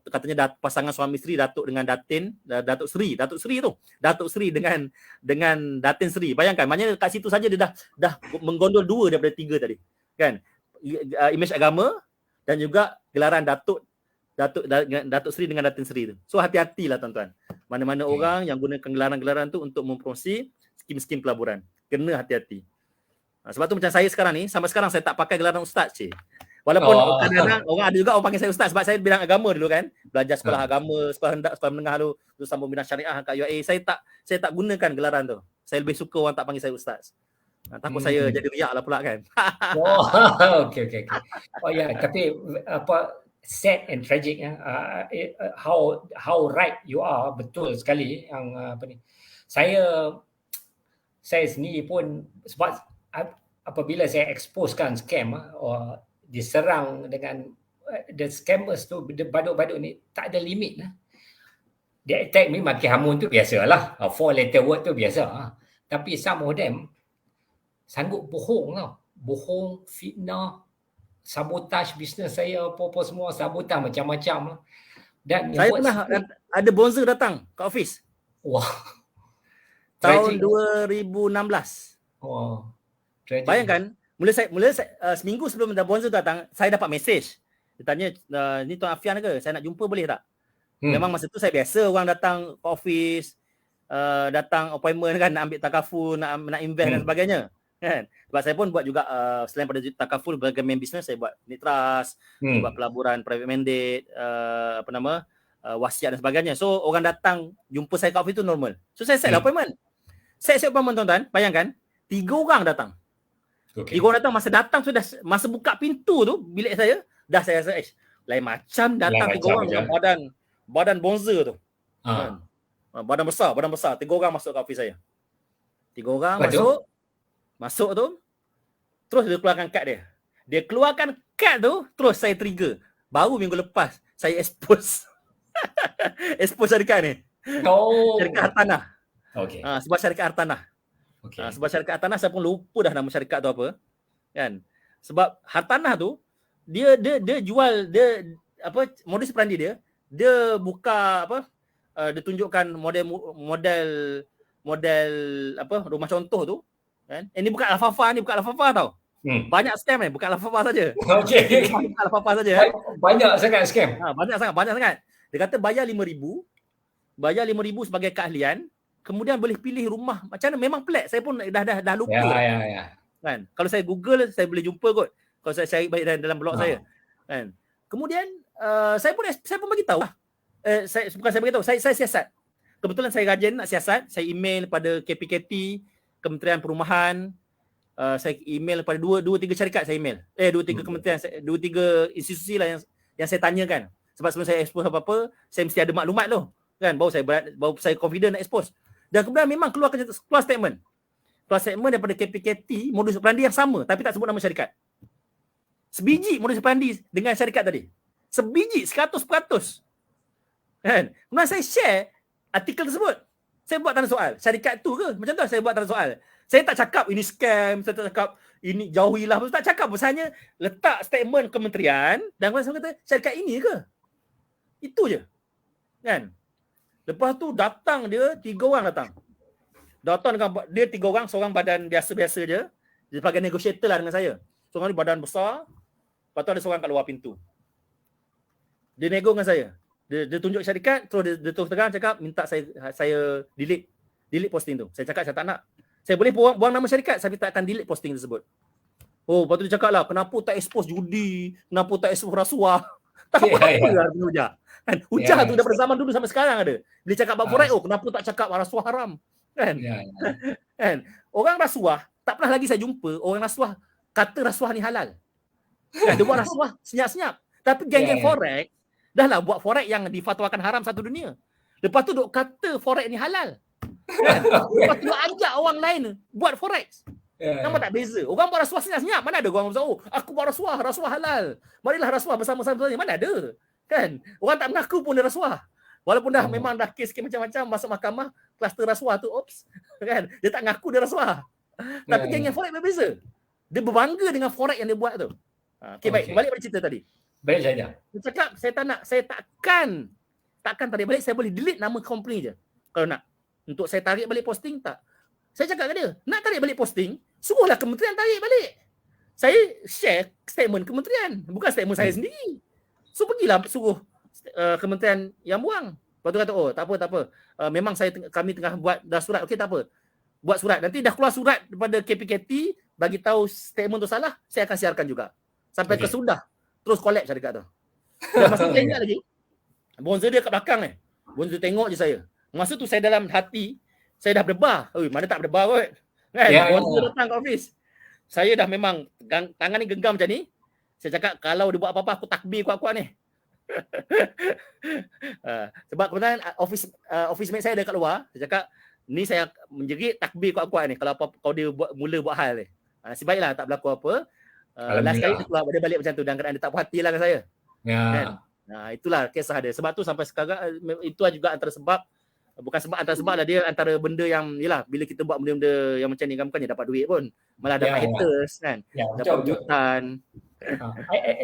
Katanya pasangan suami isteri Datuk dengan Datin, Datuk Seri tu. Datuk Seri dengan Datin Seri. Bayangkan, maknanya kat situ saja dia dah menggondol 2 daripada 3 tadi. Kan? Imej agama dan juga gelaran Datuk Seri dengan Datin Seri tu. So hati-hatilah tuan-tuan. Mana-mana orang yang gunakan gelaran-gelaran tu untuk mempromosi skim-skim pelaburan. Kena hati-hati. Sebab tu macam saya sekarang ni, sampai sekarang saya tak pakai gelaran ustaz cik. Walaupun kadang-kadang orang ada juga orang panggil saya ustaz, sebab saya bidang agama dulu kan. Belajar sekolah agama, sekolah hendak, sekolah menengah dulu, terus sambung bidang syariah kat UAE. Saya tak gunakan gelaran tu. Saya lebih suka orang tak panggil saya ustaz. Takut saya jadi riak lah pula kan. Okay. Oh ya, tapi sad and tragic how right you are, betul sekali yang ni. Saya sendiri pun, sebab apabila saya exposekan scam diserang dengan the scammers tu, badut-badut ni tak ada limit lah. Dia attack me, maki hamun tu biasalah, 4 letter word tu biasa. Tapi some of them sanggup bohong tau. Bohong, fitnah, sabotage bisnes saya, apa-apa semua, sabotage macam-macam. Dan saya pernah ada bonzer datang ke office. Wah. Tahun 2016. Oh. Tragic. Bayangkan, mula saya seminggu sebelum bonzer datang, saya dapat mesej. Dia tanya, ni Tuan Afian ke? Saya nak jumpa boleh tak? Memang masa tu saya biasa orang datang ke office, datang appointment kan, nak ambil takaful, nak invest dan sebagainya. Kan? Sebab saya pun buat juga selain pada takaful sebagai main business, saya buat unit trust, buat pelaburan private mandate, wasiat dan sebagainya. So orang datang jumpa saya kat office tu normal. So saya set appointment. Set appointment tuan-tuan, bayangkan 3 orang datang. Okay. 3 orang datang, masa buka pintu tu bilik saya, dah saya rasa lain macam datang 3 orang dengan badan bonzer tu. Badan besar. 3 orang masuk ke office saya. 3 orang masuk tu, terus dia keluarkan kad dia. Dia keluarkan kad tu, terus saya trigger. Baru minggu lepas saya expose. Expose syarikat ni. Syarikat Hartanah. Okay. Sebab syarikat Hartanah. Okay. Sebab syarikat Hartanah saya pun lupa dah nama syarikat tu apa. Kan? Sebab Hartanah tu dia jual modus operandi dia buka dia tunjukkan model rumah contoh tu kan. Ini bukan Al-Fafa tau. Banyak scam ni, bukan Al-Fafa saja. Okey. Bukan Al-Fafa saja. Banyak sangat scam. Banyak sangat. Dia kata bayar 5,000 sebagai keahlian, kemudian boleh pilih rumah macam mana, memang pelik. Saya pun dah lupa. Ya. Kan? Kalau saya Google saya boleh jumpa kot. Kalau saya cari baik dalam blog saya. Kan? Kemudian saya pun bagi tahu. Saya siasat. Kebetulan saya rajin nak siasat, saya email pada KPKT, Kementerian Perumahan, saya email pada 2-3 syarikat saya email. 2-3 kementerian, 2-3 institusi lah yang saya tanyakan. Sebab sebelum saya expose apa-apa, saya mesti ada maklumat tu. Kan? Baru saya confident nak expose. Dan kemudian memang keluar statement. Keluar statement daripada KPKT, modus operandi yang sama tapi tak sebut nama syarikat. Sebiji modus operandi dengan syarikat tadi. Sebiji 100%. Kan? Kemudian saya share artikel tersebut. Saya buat tanda soal. Syarikat tu ke? Macam tu saya buat tanda soal. Saya tak cakap ini scam, saya tak cakap ini jauhilah, saya tak cakap. Maksudnya letak statement kementerian dan saya kata syarikat ini ke? Itu je. Kan? Lepas tu datang dia 3 orang datang. Datang dengan dia 3 orang, seorang badan biasa-biasa je. Dia sebagai negotiator lah dengan saya. Seorang ni badan besar. Lepas tu ada seorang kat luar pintu. Dia nego dengan saya. Dia tunjuk syarikat, terus dia terus terang cakap minta saya delete posting tu. Saya cakap saya tak nak. Saya boleh buang nama syarikat, tapi tak akan delete posting tersebut. Oh, lepas tu dia cakap lah, kenapa tak expose judi? Kenapa tak expose rasuah? Tak apa-apa lah hujah. Kan? Hujah tu daripada zaman dulu sampai sekarang ada. Dia cakap about forex, kenapa tak cakap rasuah haram? Kan? Kan? Orang rasuah, tak pernah lagi saya jumpa orang rasuah kata rasuah ni halal. Kan? Dia buat rasuah senyap-senyap. Tapi geng-geng forex, dah lah buat forex yang difatwakan haram satu dunia. Lepas tu duk kata forex ni halal. Kan? Lepas tu ajak orang lain buat forex. Nampak tak beza? Orang buat rasuah senyap-senyap. Mana ada orang beritahu, aku buat rasuah halal. Marilah rasuah bersama-sama. Mana ada? Kan? Orang tak mengaku pun dia rasuah. Walaupun dah memang dah kes macam-macam masuk mahkamah, kluster rasuah tu, kan? Dia tak mengaku dia rasuah. Tapi geng yang forex berbeza. Dia berbangga dengan forex yang dia buat tu. Baik, balik pada cerita tadi. Baik saja. Dia cakap, saya tak nak, saya takkan tarik balik, saya boleh delete nama company je. Kalau nak. Untuk saya tarik balik posting, tak. Saya cakap ke dia, nak tarik balik posting, suruhlah kementerian tarik balik. Saya share statement kementerian, bukan statement saya sendiri. So pergilah suruh kementerian yang buang. Lepas tu kata, oh tak apa. Memang kami tengah buat dah surat, okey tak apa. Buat surat, nanti dah keluar surat daripada KPKT, bagi tahu statement tu salah, saya akan siarkan juga. Sampai ke sudah, terus collapse syarikat tu. Dan masa tu saya ingat lagi, bonzer dia kat belakang ni. Bonzer tengok je saya. Masa tu saya dalam hati, saya dah berdebar. Mana tak berdebar kot. Kan? Bonzer datang ke office. Saya dah memang tangan ni genggam macam ni. Saya cakap kalau dia buat apa-apa aku takbir kuat-kuat ni. Sebab kebetulan office mate saya ada kat luar. Saya cakap ni saya menjerit takbir kuat-kuat ni kalau apa dia mula buat hal ni. Nasib baiklah tak berlaku apa. Last kali dia balik macam tu dan kadang dia tak puas hati lah dengan saya. Kan? Itulah kisah dia. Sebab tu sampai sekarang itu juga antara sebab, bukan sebab antara sebab lah, dia antara benda yang yalah, bila kita buat benda-benda yang macam ni kan bukannya dapat duit pun, malah dapat haters kan, dapat ujutan.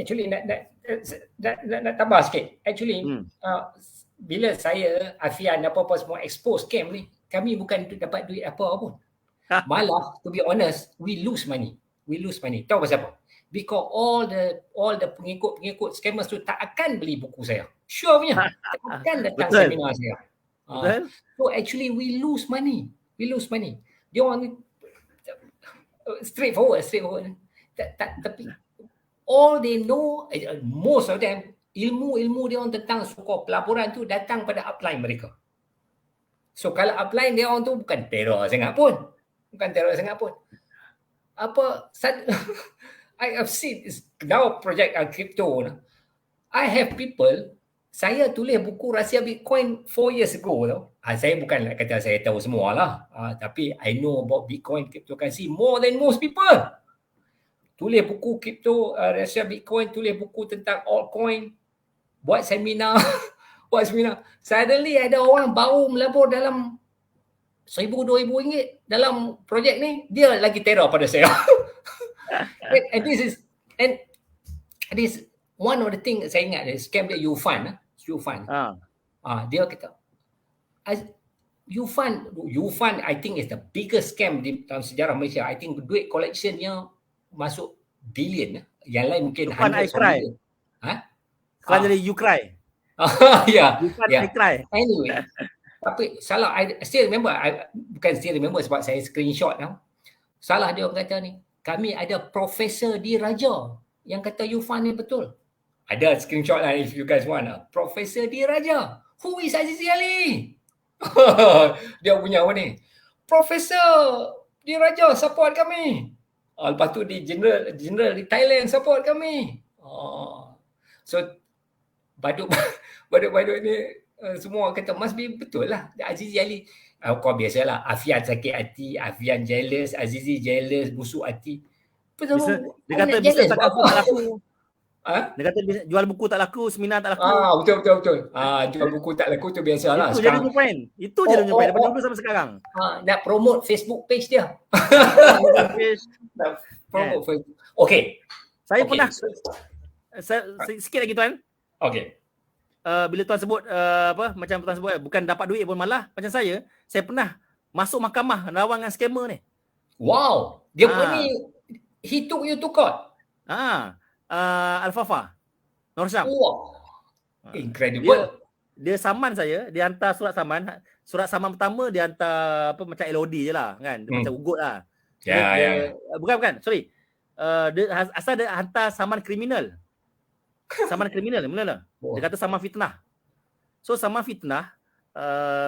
Actually nak tambah sikit. Actually bila saya Afian apa-apa semua expose scam ni, kami bukan dapat duit apa pun. Malah to be honest, we lose money. Tahu pasal apa? Because all the pengikut scammers tu tak akan beli buku saya. Sure punya. Tak akan datang seminar saya. So actually we lose money. Dia orang ni straightforward. Tapi all they know, most of them, ilmu dia orang tentang sokong pelaburan tu datang pada upline mereka. So kalau upline dia orang tu bukan terror sangat pun. I have seen this now project crypto. I have people, saya tulis buku rahsia Bitcoin 4 years ago tau. Saya bukan nak kata saya tahu semua lah. Tapi I know about Bitcoin, cryptocurrency more than most people. Tulis buku crypto, rahsia Bitcoin, tulis buku tentang altcoin, buat seminar. Suddenly ada orang baru melabur dalam RM1,000-2,000 dalam projek ni, dia lagi terror pada saya. And this is one of the things saya ingat, scam dia YouFund. Dia kata YouFund I think is the biggest scam di dalam sejarah Malaysia. I think duit collectionnya masuk billion. Yang lain mungkin hundreds of million. Sekarang jadi you cry. I cry. Anyway, tapi salah, I still remember, sebab saya screenshot tau. Salah dia orang kata ni, kami ada Profesor Diraja yang kata YouFund ni betul. Ada screenshot lah if you guys want. Profesor Diraja. Who is Azizi Ali? Dia punya apa ni? Profesor Diraja support kami. Lepas tu di general di Thailand support kami. So badut ni semua kata must be betul lah. Azizi Ali. Kau biasalah, Afian sakit hati, Afian jealous, Azizi jealous, busuk hati. Dia kata bisa tak aku tak laku. Ah, Dia kata jual buku tak laku, seminar tak laku. betul. Jual buku tak laku tu biasalah Itu je dia sekarang. punya point. Itu je Oh dia punya oh point daripada oh, dulu sampai sekarang. nak promote Facebook page dia. Promote page Nak kan. promote Facebook. Okey. Saya Okey. pernah sikit lagi tuan. Okey. Bila tuan sebut apa macam tuan sebut bukan dapat duit pun malah macam saya pernah masuk mahkamah lawan dengan scammer ni. Wow. Dia Ah. ni he took you to court. Al-Fafa Nur Syam. Wow. Incredible. Dia saman saya, dia hantar surat saman pertama dia hantar apa macam LOD je lah kan, dia macam ugut lah. Ya. Bukan, sorry. Dia asal dia hantar saman kriminal. Saman kriminal, mula-mula. Dia kata saman fitnah. So saman fitnah,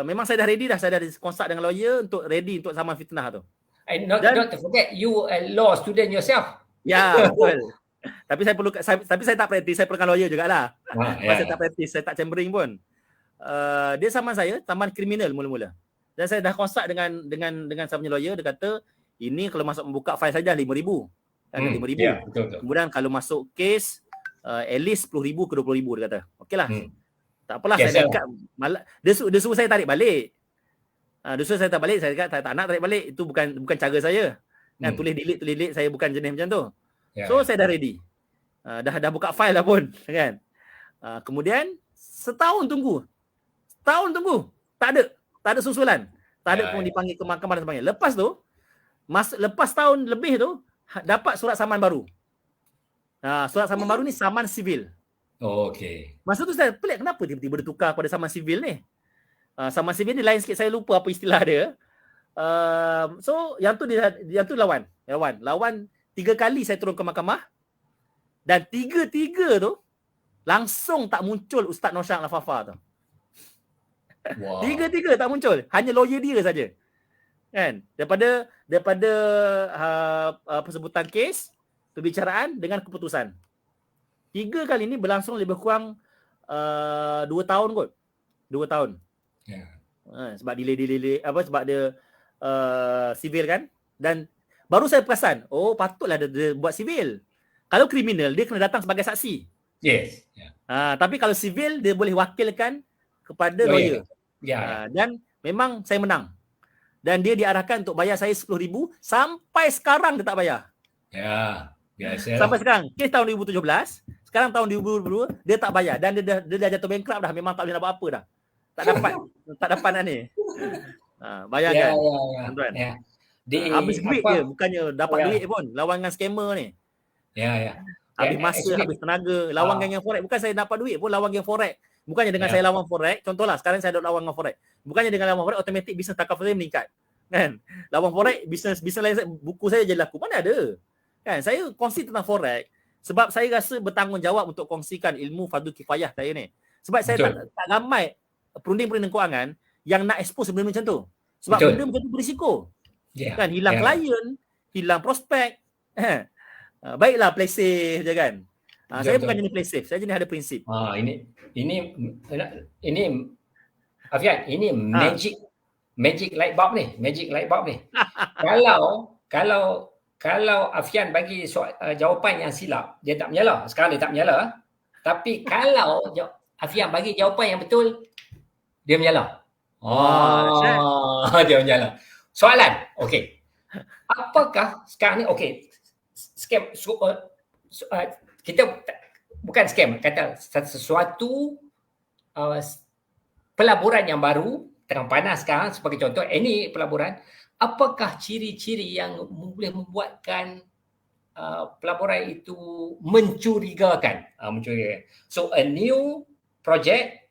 memang saya dah ready dah, saya dah consult dengan lawyer untuk ready untuk saman fitnah tu. And not to forget you a law student yourself. Ya, betul. Tapi saya tak praktis, saya perlukan lawyer jugalah. Saya tak praktis, saya tak chambering pun. Dia saman saya, saman kriminal mula-mula. Dan saya dah consult dengan saya punya lawyer, dia kata ini kalau masuk membuka file saja 5,000. Kan 5,000. Ya, betul. Kemudian kalau masuk kes at least 10,000 ke 20,000 dia kata. Okeylah. Tak apalah saya dekat dia suruh saya tarik balik. Dia suruh saya tarik balik, saya kata tak nak tarik balik, itu bukan cara saya. Kan tulis delete saya bukan jenis macam tu. So saya dah ready. Dah buka file dah pun kan. Kemudian setahun tunggu. Tak ada susulan. Tak ada pun dipanggil ke mahkamah dan sebagainya. Lepas tu lepas tahun lebih tu dapat surat saman baru. Surat saman baru ni saman sivil. Okey. Masa tu saya pelik kenapa tiba-tiba dia tukar kepada saman sivil ni. Saman sivil ni lain sikit, saya lupa apa istilah dia. So yang tu lawan 3 kali saya turun ke mahkamah dan 3 tu langsung tak muncul Ustaz Nur Syam Al-Fafa tu. Wow. 3 tak muncul, hanya lawyer dia saja. Kan? Daripada persebutan kes, perbicaraan dengan keputusan. 3 kali ni berlangsung lebih kurang 2 tahun kot. 2 tahun. Sebab delay sebab dia sivil kan. Dan baru saya perasan, patutlah dia buat sivil. Kalau kriminal dia kena datang sebagai saksi. Yes. Tapi kalau sivil dia boleh wakilkan kepada lawyer. Dan memang saya menang. Dan dia diarahkan untuk bayar saya 10,000, sampai sekarang dia tak bayar. Ya, biasa. Sampai sekarang. Kes tahun 2017, sekarang tahun 2022 dia tak bayar dan dia dah jatuh bankrupt dah, memang tak boleh nak buat apa dah. Tak dapat nak ni. Bayangkan. Tuan. Habis duit dia, bukannya dapat duit pun lawan dengan scammer ni. Ya. Habis masa, habis tenaga, lawan geng forex. Bukan saya dapat duit pun lawan geng forex. Bukannya dengan saya lawan forex, contohlah sekarang saya duk lawan dengan forex. Bukannya dengan lawan forex automatik bisnes takaf saya meningkat. Kan? Lawan forex bisnes lain buku saya je laku. Mana ada? Kan? Saya kongsi tentang forex sebab saya rasa bertanggungjawab untuk kongsikan ilmu fardu kifayah saya ni. Sebab saya tak ramai perunding-perunding kewangan yang nak expose benda macam tu. Sebab benda macam tu berisiko. Kan? Hilang klien, hilang prospek. Baiklah play safe je kan. Saya bukan jenis play safe, saya jenis ada prinsip. Ini Afian, ini magic light bulb ni. Kalau Afian bagi jawapan yang silap, dia tak menyala. Sekarang dia tak menyala. Tapi kalau Afian bagi jawapan yang betul, dia menyala. Dia menyala. Soalan, okey. Apakah sekarang ni, okey, scam, kita bukan scam, kata sesuatu pelaburan yang baru tengah panas sekarang, sebagai contoh ini pelaburan, apakah ciri-ciri yang boleh membuatkan pelaburan itu mencurigakan? So a new project,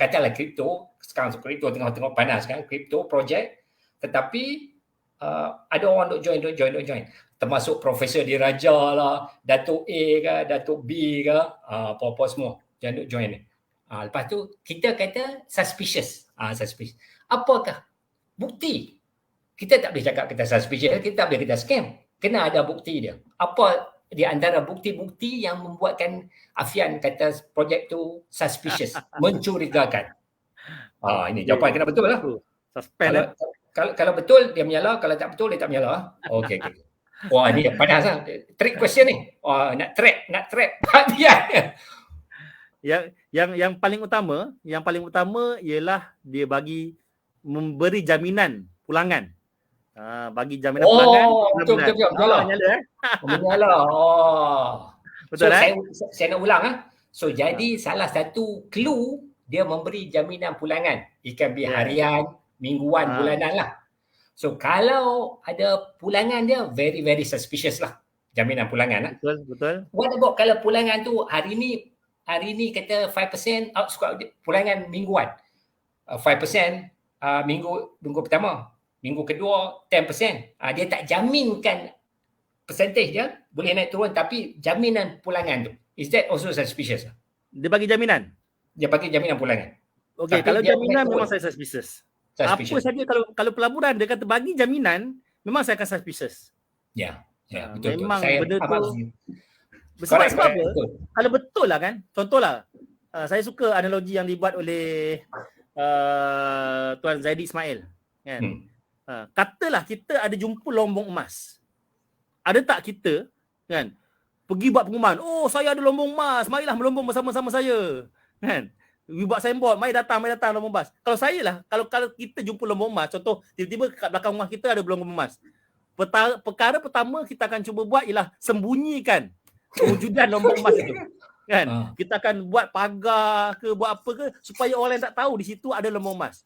katalah kripto, sekarang kripto tengah panas kan, kripto project, tetapi ada orang duk join, termasuk Profesor Diraja lah, Datuk A ke, Datuk B ke, apa-apa semua jangan duk join ni. Lepas tu kita kata suspicious. Apakah bukti? Kita tak boleh cakap kita suspicious, kita tak boleh kita scam. Kena ada bukti dia. Apa di antara bukti-bukti yang membuatkan Afian kata projek tu suspicious, mencurigakan? Ini jawapan kena betul lah. Suspend. Kalau betul dia menyala, kalau tak betul dia tak menyala. Okey. Wah, ni panas lah. Trick question ni. Wah, nak trap perhatian. Yang paling utama ialah dia memberi jaminan pulangan. Bagi jaminan pulangan. Betul lah. Nyala Menyala. Betul so, saya nak ulang So jadi salah satu clue dia memberi jaminan pulangan. Ikan be harian, mingguan, bulanan lah. So kalau ada pulangan dia very very suspicious lah jaminan pulangan lah. Betul. What about kalau pulangan tu hari ni kata 5% pulangan mingguan. 5% minggu pertama, minggu kedua 10%. Dia tak jaminkan percentage dia boleh naik turun tapi jaminan pulangan tu. Is that also suspicious? Dia bagi jaminan. Dia bagi jaminan pulangan. Okey, kalau jaminan memang saya suspicious. Apa saja kalau pelaburan dia kata bagi jaminan, memang saya akan suspicious. Ya, betul. Memang saya benda tu. Sebab Correct, apa? betul. Kalau betul lah kan, contohlah, saya suka analogi yang dibuat oleh Tuan Zaidi Ismail. Kan? Katalah kita ada jumpa lombong emas. Ada tak kita kan pergi buat pengumuman, oh saya ada lombong emas, marilah melombong bersama-sama saya. Kan? Buat signboard, mari datang lombong emas. Kalau saya lah, kalau kita jumpa lombong emas, contoh tiba-tiba kat belakang rumah kita ada lombong emas. Perkara pertama kita akan cuba buat ialah sembunyikan kewujudan lombong emas itu. Kan? Kita akan buat pagar ke, buat apa ke supaya orang lain tak tahu di situ ada lombong emas.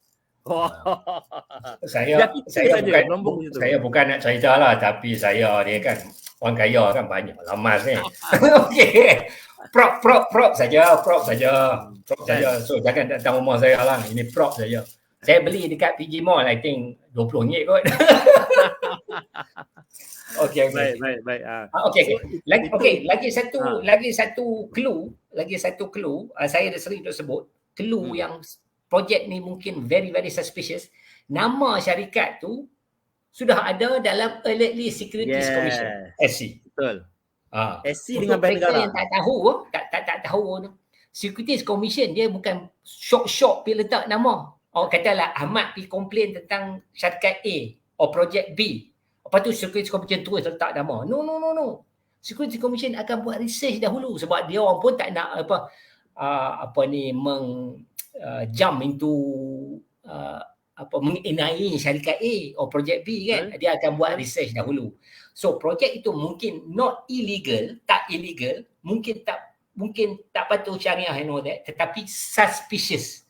Saya bukan nak cerita lah, tapi saya ni kan orang kaya kan banyak lamas ni. Okey. Prop saja. So jangan datang rumah saya lah. Ini prop saja. Saya beli dekat PG Mall, I think RM20 kot. Okey. Baik. Lagi satu clue. Saya dah sering sebut clue yang projek ni mungkin very very suspicious. Nama syarikat tu sudah ada dalam Alert List Securities Commission, SC. Betul. SC dengan bank negara. Yang tak tahu Securities Commission dia bukan short pergi letak nama. Katalah Ahmad pergi komplain tentang syarikat A atau projek B. Lepas tu Securities Commission terus letak nama. No. Securities Commission akan buat research dahulu sebab dia orang pun tak nak jump into mengenai syarikat A atau projek B kan. Dia akan buat research dahulu. So projek itu mungkin not illegal, tak illegal, mungkin tak patuh syariah and all that, tetapi suspicious.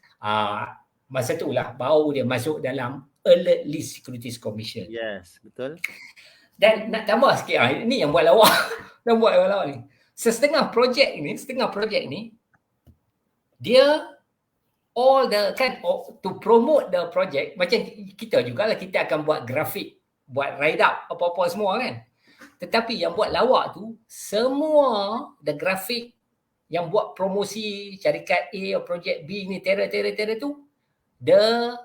Masa itulah baru dia masuk dalam Alert List Securities Commission. Yes, betul. Dan nak tambah sikit, ini yang buat lawak ni. Setengah projek ni dia all the to promote the project, macam kita jugalah, kita akan buat grafik, buat write up apa-apa semua kan. Tetapi yang buat lawak tu semua the grafik yang buat promosi syarikat A atau projek B ni terror tu the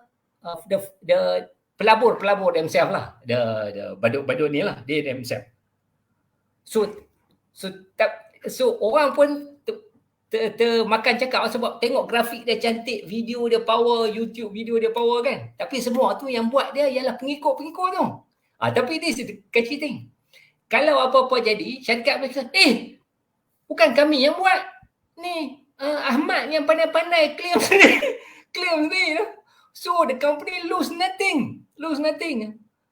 pelabur themselves lah, the badut ni lah, they themselves. So orang pun makan cakap sebab tengok grafik dia cantik, video dia power, YouTube video dia power kan. Tapi semua tu yang buat dia ialah pengikut tu. Tapi this is the catchy thing. Kalau apa-apa jadi, syarikat mereka, bukan kami yang buat. Ni Ahmad yang pandai-pandai claim sendiri. So the company lose nothing.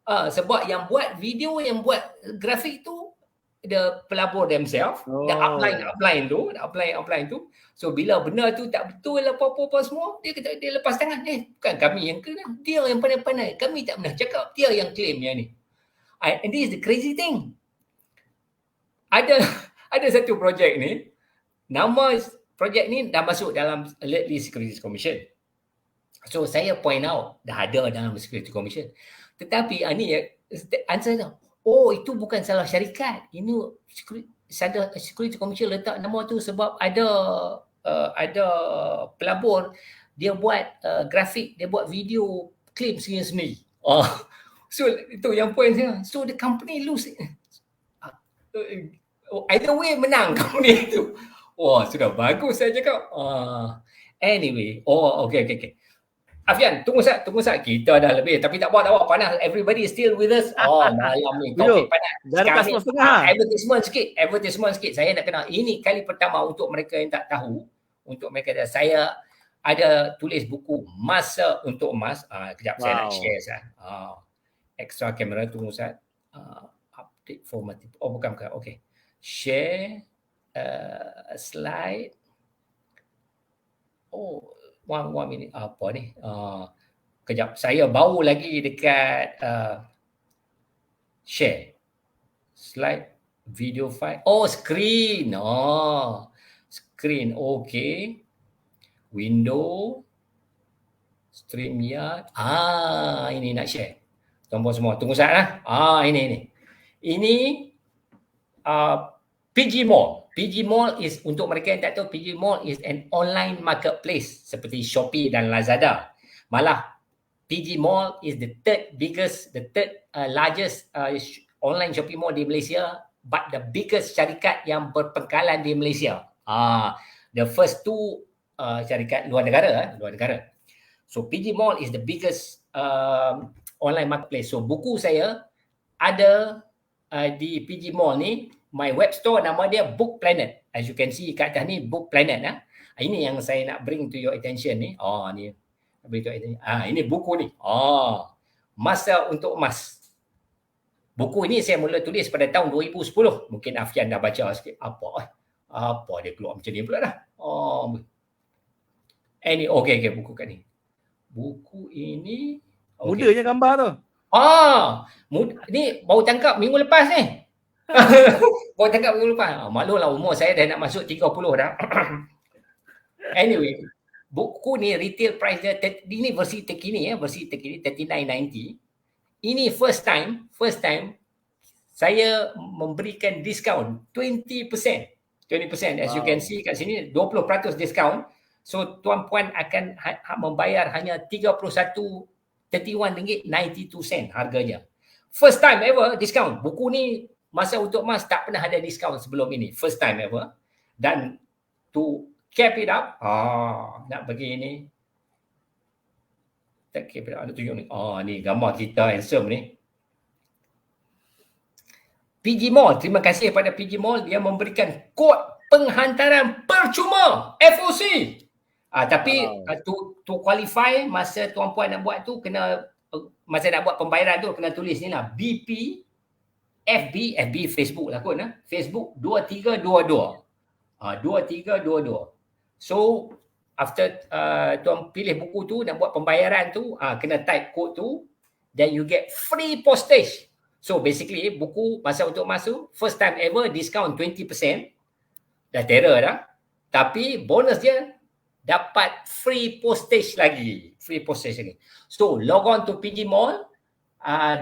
Sebab yang buat video, yang buat grafik tu the pelabur themselves, the upline tu. So bila benar tu tak betul apa-apa semua, dia kata dia lepas tangan. Bukan kami yang kena, dia yang pandai-pandai. Kami tak pernah cakap, dia yang claim yang ni. And this is the crazy thing. Ada satu projek ni, nama projek ni dah masuk dalam Alert List Securities Commission. So saya point out dah ada dalam Security Commission. Tetapi ni answer tu. Itu bukan salah syarikat. Ini Security Commission letak nama tu sebab ada pelabur, dia buat grafik, dia buat video claim sendiri. So itu yang point saya. So the company lose. Either way menang company tu. Sudah bagus saya cakap. Anyway, okay. Afian, tunggu sat. Kita dah lebih. Tapi tak apa. Panas. Everybody is still with us. Oh, malam ni. Topik panas. Dah dekat 10.30. Advertisement sikit. Saya nak kenal. Ini kali pertama untuk mereka yang tak tahu. Untuk mereka, saya ada tulis buku Masa untuk Emas. Kejap saya nak share sat. Extra kamera, tunggu sat. Update format. Oh, bukan. Okay. Share slide. Oh, one minute. Apa ni? Kejap. Saya baru lagi dekat share. Slide, video file. Oh, screen. Screen. Okay. Window. StreamYard. Ini nak share. Tuan-tuan semua. Tunggu saat lah. Ini. Ini PG Mall. PG Mall is, untuk mereka yang tak tahu, PG Mall is an online marketplace seperti Shopee dan Lazada. Malah PG Mall is the third largest online shopping mall di Malaysia, but the biggest syarikat yang berpangkalan di Malaysia. The first two syarikat luar negara. So PG Mall is the biggest online marketplace. So buku saya ada di PG Mall ni. My web store nama dia Book Planet. As you can see kat atas ni, Book Planet. Ini yang saya nak bring to your attention ni. Ni. Ini buku ni. Masa untuk Emas. Buku ini saya mula tulis pada tahun 2010. Mungkin Afian dah baca sikit. Apa dia keluar macam ni pula dah. Ini okey buku kat ni. Buku ini mudanya gambar tu. Ni baru tangkap minggu lepas ni. Baru tangkap minggu lepas. Maklumlah umur saya dah nak masuk 30 dah. Anyway, buku ni retail price dia, ini versi terkini, versi terkini $39.90. Ini first time saya memberikan diskaun 20%. As you can see kat sini 20% diskaun. So tuan-puan akan membayar hanya RM31.92 harganya. First time ever diskaun. Buku ni Masa untuk Emas tak pernah ada diskaun sebelum ini. First time ever. Dan to cap it up, nak bagi ini. Tak cap it up, ada tunjuk ni. Ni gambar kita handsome ni. PG Mall, terima kasih kepada PG Mall, dia memberikan kod penghantaran percuma FOC. Tapi to qualify, masa tuan-puan nak buat tu kena, masa nak buat pembayaran tu kena tulis ni lah, BP FB Facebook lah kot. Facebook 2322. 2322. So after tuan pilih buku tu, nak buat pembayaran tu, kena type kod tu, then you get free postage. So basically buku Masa untuk Emas tu first time ever discount 20%. Dah terror dah. Tapi bonus dia dapat free postage lagi. So log on to PG Mall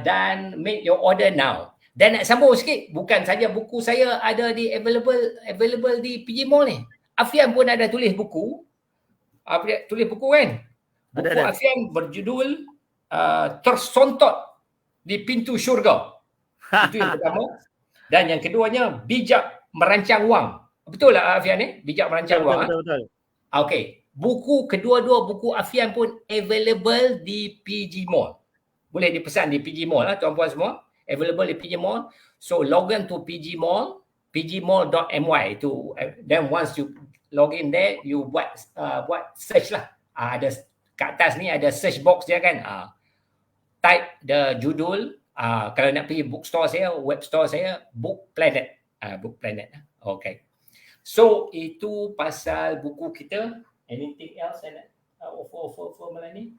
dan make your order now. Dan nak sambung sikit, bukan saja buku saya ada di available di PG Mall ni. Afian pun ada tulis buku. Tulis buku kan? Buku ada. Afian berjudul Tersontot di Pintu Syurga. Itu yang pertama. Dan yang keduanya, Bijak Merancang Wang. Betul lah Afian ni? Bijak Merancang Wang. Betul. Okay. Kedua-dua buku Afian pun available di PG Mall. Boleh dipesan di PG Mall lah tuan-puan semua. Available di PG Mall. So log in to PG Mall, pgmall.my tu. Then once you log in there, you buat search lah. Ada kat atas ni ada search box dia kan. Type the judul. Kalau nak pergi bookstore saya, web store saya, Book Planet. Book Planet. Okay. So itu pasal buku kita. Anything else saya nak offer malam ni?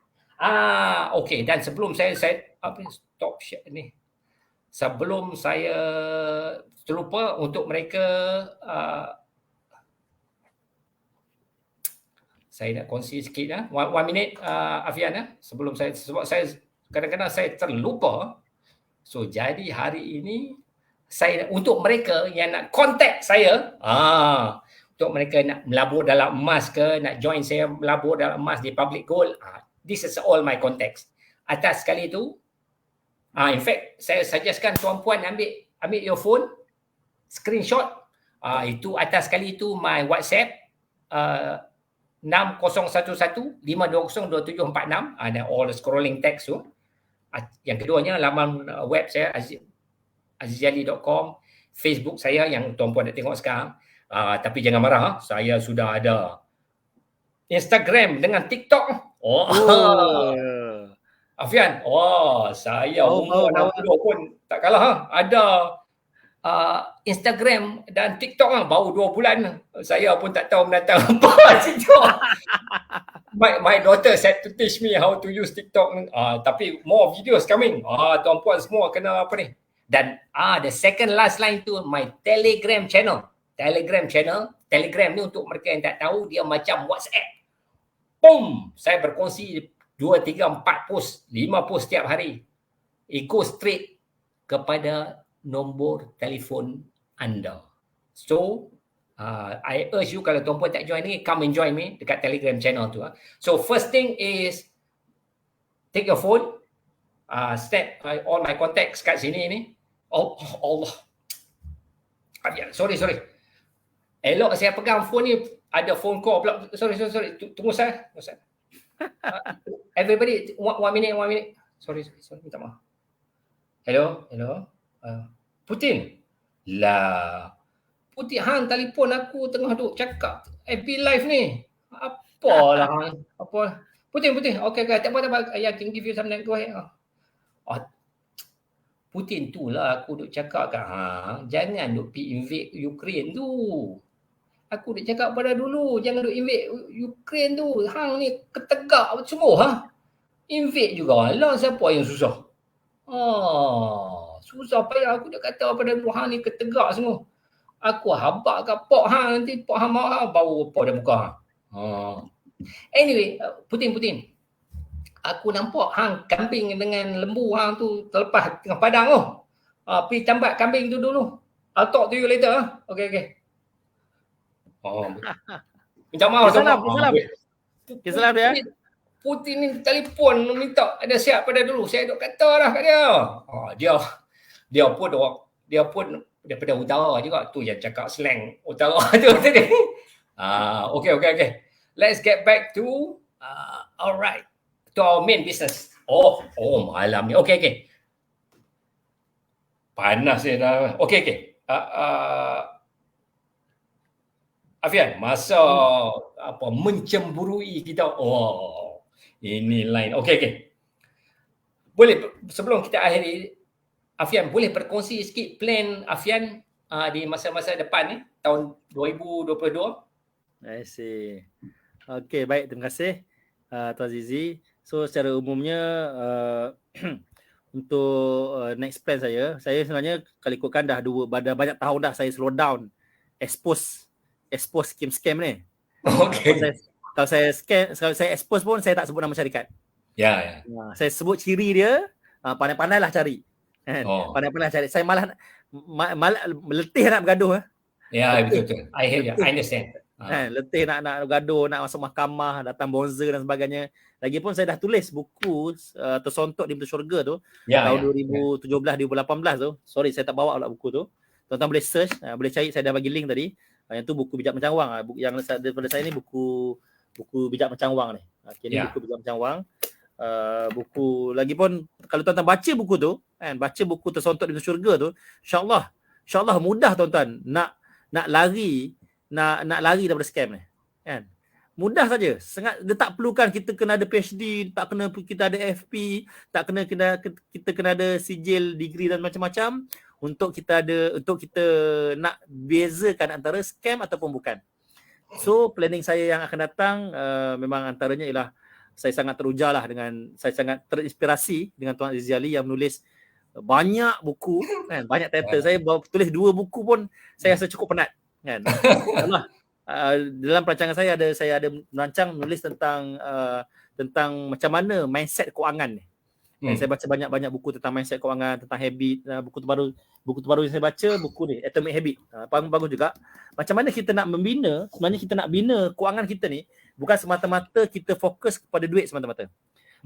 Okay. Dan sebelum saya stop share ni. Sebelum saya terlupa untuk mereka, saya nak kongsi sikit one minute Afian sebelum sebab saya kadang-kadang saya terlupa. So jadi hari ini saya untuk mereka yang nak contact saya, untuk mereka nak melabur dalam emas ke, nak join saya melabur dalam emas di Public Gold, this is all my contacts. Atas sekali tu, in fact saya suggestkan tuan-puan ambil your phone, screenshot, itu atas sekali itu my WhatsApp 6011 520 2746. Ada all the scrolling text tu. Yang keduanya laman web saya aziziali.com, Facebook saya yang tuan-puan nak tengok sekarang. Tapi jangan marah, saya sudah ada Instagram dengan TikTok. Afian, saya umur 60 pun tak kalah. Ada Instagram dan TikTok baru 2 bulan. Saya pun tak tahu mendatang apa TikTok. My daughter said to teach me how to use TikTok. Tapi more videos coming. Tuan-puan semua kena apa ni. Dan the second last line tu my Telegram channel. Telegram ni untuk mereka yang tak tahu, dia macam WhatsApp. Boom, saya berkongsi 2, 3, 4 post, 5 post setiap hari. Go straight kepada nombor telefon anda. So, I urge you kalau tuan-puan tak join ni, come and join me dekat Telegram channel tu. So, first thing is take your phone, snap all my contacts kat sini ni. Oh Allah. Sorry. Elok saya pegang phone ni, ada phone call pula. Sorry. Tunggu saya. Everybody, one minute. Sorry. Minta maaf. Hello. Putin. Putin hang telefon aku tengah duk cakap FB live ni. Apalah hang. Apa? Putin. Okay. Tak apa. I can give you some go ahead. Putin tu lah aku duk cakap kat hang, jangan duk pergi invade Ukraine tu. Aku duk cakap pada dulu, jangan duk invade Ukraine tu. Hang ni ketegak semua invade juga. Lah siapa yang susah? Susah payah aku dah kata pada dulu hang ni ketegak semua. Aku habak kat pok hang, nanti pok hang marah baru pok dah buka hang. Anyway, Putin. Aku nampak hang kambing dengan lembu hang tu terlepas tengah padang tu. Pergi cambat kambing tu dulu. I'll talk to you later. Okay. Minta maaf. Salam dia. Putin ni telefon minta ada siap pada dulu. Saya duk kata dah kat dia. Dia pun daripada utara juga. Tu yang cakap slang utara tu tadi. Okay. Let's get back to alright. To our main business. Malam ni. Okay. Panas ni dah. Okay. Afian, masa mencemburui kita. Ini lain. Okay. Boleh sebelum kita akhiri, Afian boleh berkongsi sikit plan Afian di masa-masa depan ni, tahun 2022? I see. Okay, baik. Terima kasih Tuan Azizi. So secara umumnya untuk next plan saya sebenarnya kalau ikutkan dah banyak tahun dah saya slow down expose scam ni. Okay. Kalau saya expose pun saya tak sebut nama syarikat. Ya. Saya sebut ciri dia, pandai-pandailah cari. Pandai-pandai cari. Saya malah letih nak bergaduh. Ya, betul. I understand. Letih nak gaduh, nak masuk mahkamah, datang bonzer dan sebagainya. Lagipun saya dah tulis buku Tersontok di Pintu Syurga tu tahun 2017 2018 tu. Sorry saya tak bawa pula buku tu. Tuan-tuan boleh search, boleh cari, saya dah bagi link tadi. Yang tu buku Bijak Macam Wang. Yang daripada saya ni buku Bijak Macam Wang ni. Ini buku Bijak Macam Wang. Buku lagipun kalau tuan-tuan baca buku tu, baca buku Tersontok di Pintu Syurga tu, insya-Allah mudah tuan-tuan nak lari daripada scam ni. Kan? Mudah saja. Dia tak perlukan kita kena ada PhD, tak kena kita ada FP, tak kena kita kena ada sijil, degree dan macam-macam untuk kita nak bezakan antara scam ataupun bukan. So planning saya yang akan datang memang antaranya ialah saya sangat teruja lah saya sangat terinspirasi dengan Tuan Azizi Ali yang menulis banyak buku kan, banyak title. Saya tulis 2 buku pun saya rasa cukup penat kan. Dalam perancangan saya ada merancang menulis tentang macam mana mindset kewangan ni. Saya baca banyak buku tentang mindset kewangan, tentang habit. Buku terbaru yang saya baca buku ni Atomic Habit. Bagus juga. Macam mana kita nak membina, sebenarnya kita nak bina kewangan kita ni bukan semata-mata kita fokus kepada duit semata-mata.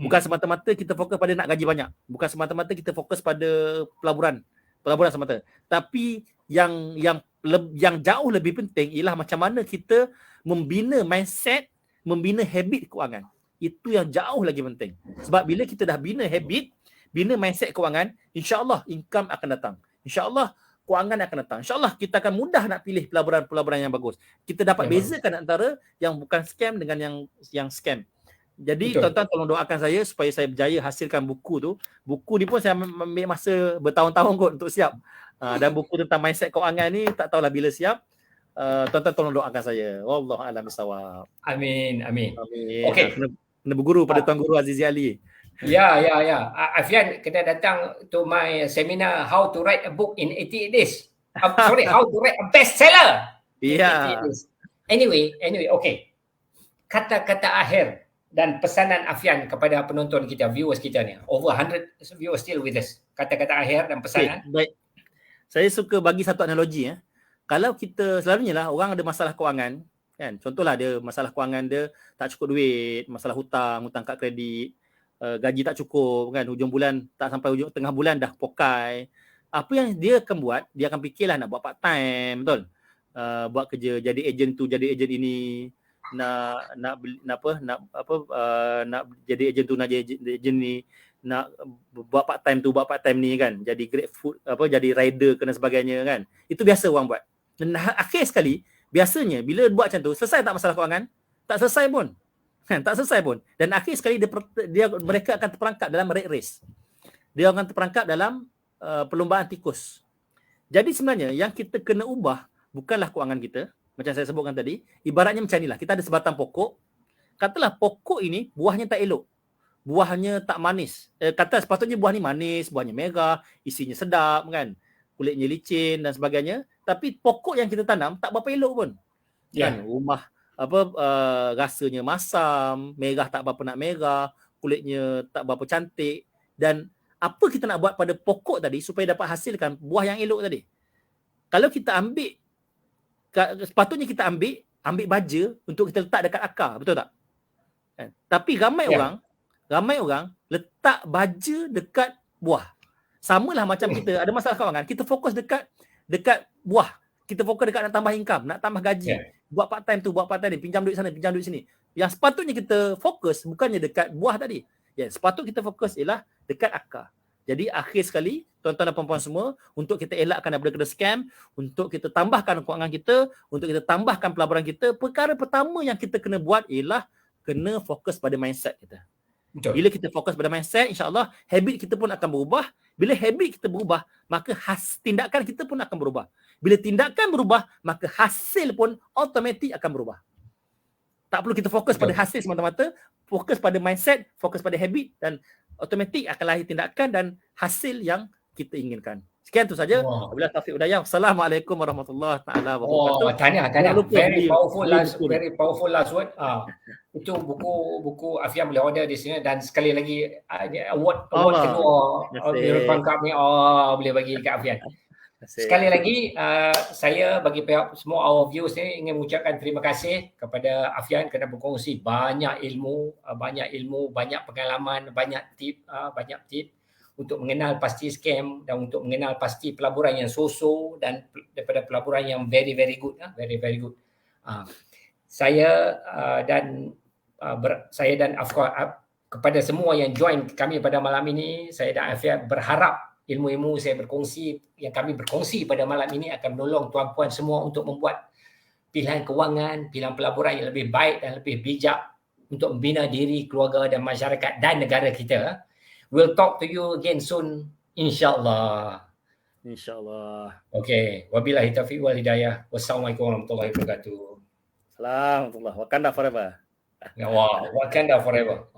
Bukan semata-mata kita fokus pada nak gaji banyak. Bukan semata-mata kita fokus pada pelaburan semata. Tapi yang jauh lebih penting ialah macam mana kita membina mindset membina habit kewangan. Itu yang jauh lagi penting. Sebab bila kita dah bina habit, bina mindset kewangan, insya-Allah income akan datang. Insya-Allah kewangan akan datang. InsyaAllah kita akan mudah nak pilih pelaburan-pelaburan yang bagus. Kita dapat bezakan antara yang bukan scam dengan yang scam. Jadi tuan-tuan tolong doakan saya supaya saya berjaya hasilkan buku tu. Buku ni pun saya ambil masa bertahun-tahun kot untuk siap. Dan buku tentang mindset kewangan ni tak tahulah bila siap. Tuan-tuan tolong doakan saya. Wallahu a'lam bissawab. Amin. Okey. Kena berguru pada Tuan Guru Azizi Ali. Ya. Afian kena datang to my seminar How to Write a Book in 88 Days. How to Write a Bestseller. Ya. Anyway, okay. Kata-kata akhir dan pesanan Afian kepada penonton kita, viewers kita ni. Over 100 viewers still with us. Kata-kata akhir dan pesanan. Baik. Saya suka bagi satu analogi. Kalau kita, selalunya lah orang ada masalah kewangan, kan? Contohlah dia masalah kewangan dia tak cukup duit, masalah hutang kad kredit, gaji tak cukup kan, hujung bulan tak sampai hujung tengah bulan dah pokai. Apa yang dia akan buat, dia akan fikirlah nak buat part time, betul? Buat kerja jadi ejen tu, jadi ejen ini, nak jadi ejen tu, nak jadi ejen ni, nak buat part time tu, buat part time ni kan, jadi grab food, jadi rider dan sebagainya kan. Itu biasa orang buat. Dan akhir sekali biasanya bila buat macam tu, selesai tak masalah kewangan? Tak selesai pun. Kan, tak selesai pun. Dan akhir sekali mereka akan terperangkap dalam rat race. Dia akan terperangkap dalam perlombaan tikus. Jadi sebenarnya yang kita kena ubah bukanlah kewangan kita, macam saya sebutkan tadi. Ibaratnya macam inilah, kita ada sebatang pokok. Katalah pokok ini buahnya tak elok. Buahnya tak manis. Kata sepatutnya buah ni manis, buahnya merah, isinya sedap kan. Kulitnya licin dan sebagainya. Tapi pokok yang kita tanam tak berapa elok pun. Kan, rumah rasanya masam, merah tak berapa nak merah, kulitnya tak berapa cantik. Dan apa kita nak buat pada pokok tadi supaya dapat hasilkan buah yang elok tadi? Kalau kita ambil, sepatutnya kita ambil baja untuk kita letak dekat akar, betul tak? Tapi ramai orang letak baja dekat buah. Samalah macam kita ada masalah kewangan, kita fokus dekat buah. Kita fokus dekat nak tambah income, nak tambah gaji. Buat part time tu, buat part time ni, pinjam duit sana, pinjam duit sini. Yang sepatutnya kita fokus bukannya dekat buah tadi. Sepatutnya kita fokus ialah dekat akar. Jadi akhir sekali, tuan-tuan dan puan-puan semua, untuk kita elakkan daripada scam, untuk kita tambahkan kewangan kita, untuk kita tambahkan pelaburan kita, perkara pertama yang kita kena buat ialah kena fokus pada mindset kita. Betul. Bila kita fokus pada mindset, insya-Allah habit kita pun akan berubah. Bila habit kita berubah, maka tindakan kita pun akan berubah. Bila tindakan berubah, maka hasil pun automatik akan berubah. Tak perlu kita fokus pada hasil semata-mata, fokus pada mindset, fokus pada habit, dan automatik akan lahir tindakan dan hasil yang kita inginkan. Sekian tu saja. Wabillahi taufiq hidayah. Assalamualaikum warahmatullahi taala wabarakatuh. Tahniah. Very powerful last word. Itu buku Afian boleh order di sini, dan sekali lagi award kedua European Cup ni boleh bagi kat Afian. Sekali lagi saya bagi pihak semua our viewers ni ingin mengucapkan terima kasih kepada Afian kerana berkongsi banyak ilmu, banyak pengalaman, banyak tip untuk mengenal pasti scam dan untuk mengenal pasti pelaburan yang so-so dan daripada pelaburan yang very good. Saya dan Afqa, kepada semua yang join kami pada malam ini, saya dan Afian berharap ilmu-ilmu yang kami berkongsi pada malam ini akan menolong tuan-puan semua untuk membuat pilihan kewangan, pilihan pelaburan yang lebih baik dan lebih bijak untuk membina diri, keluarga dan masyarakat dan negara kita. We'll talk to you again soon, insyaAllah. Okay. Wabillahi taufiq wal hidayah. Wassalamualaikum warahmatullahi wabarakatuh. Assalamualaikum. Wakanda forever. Wakanda forever.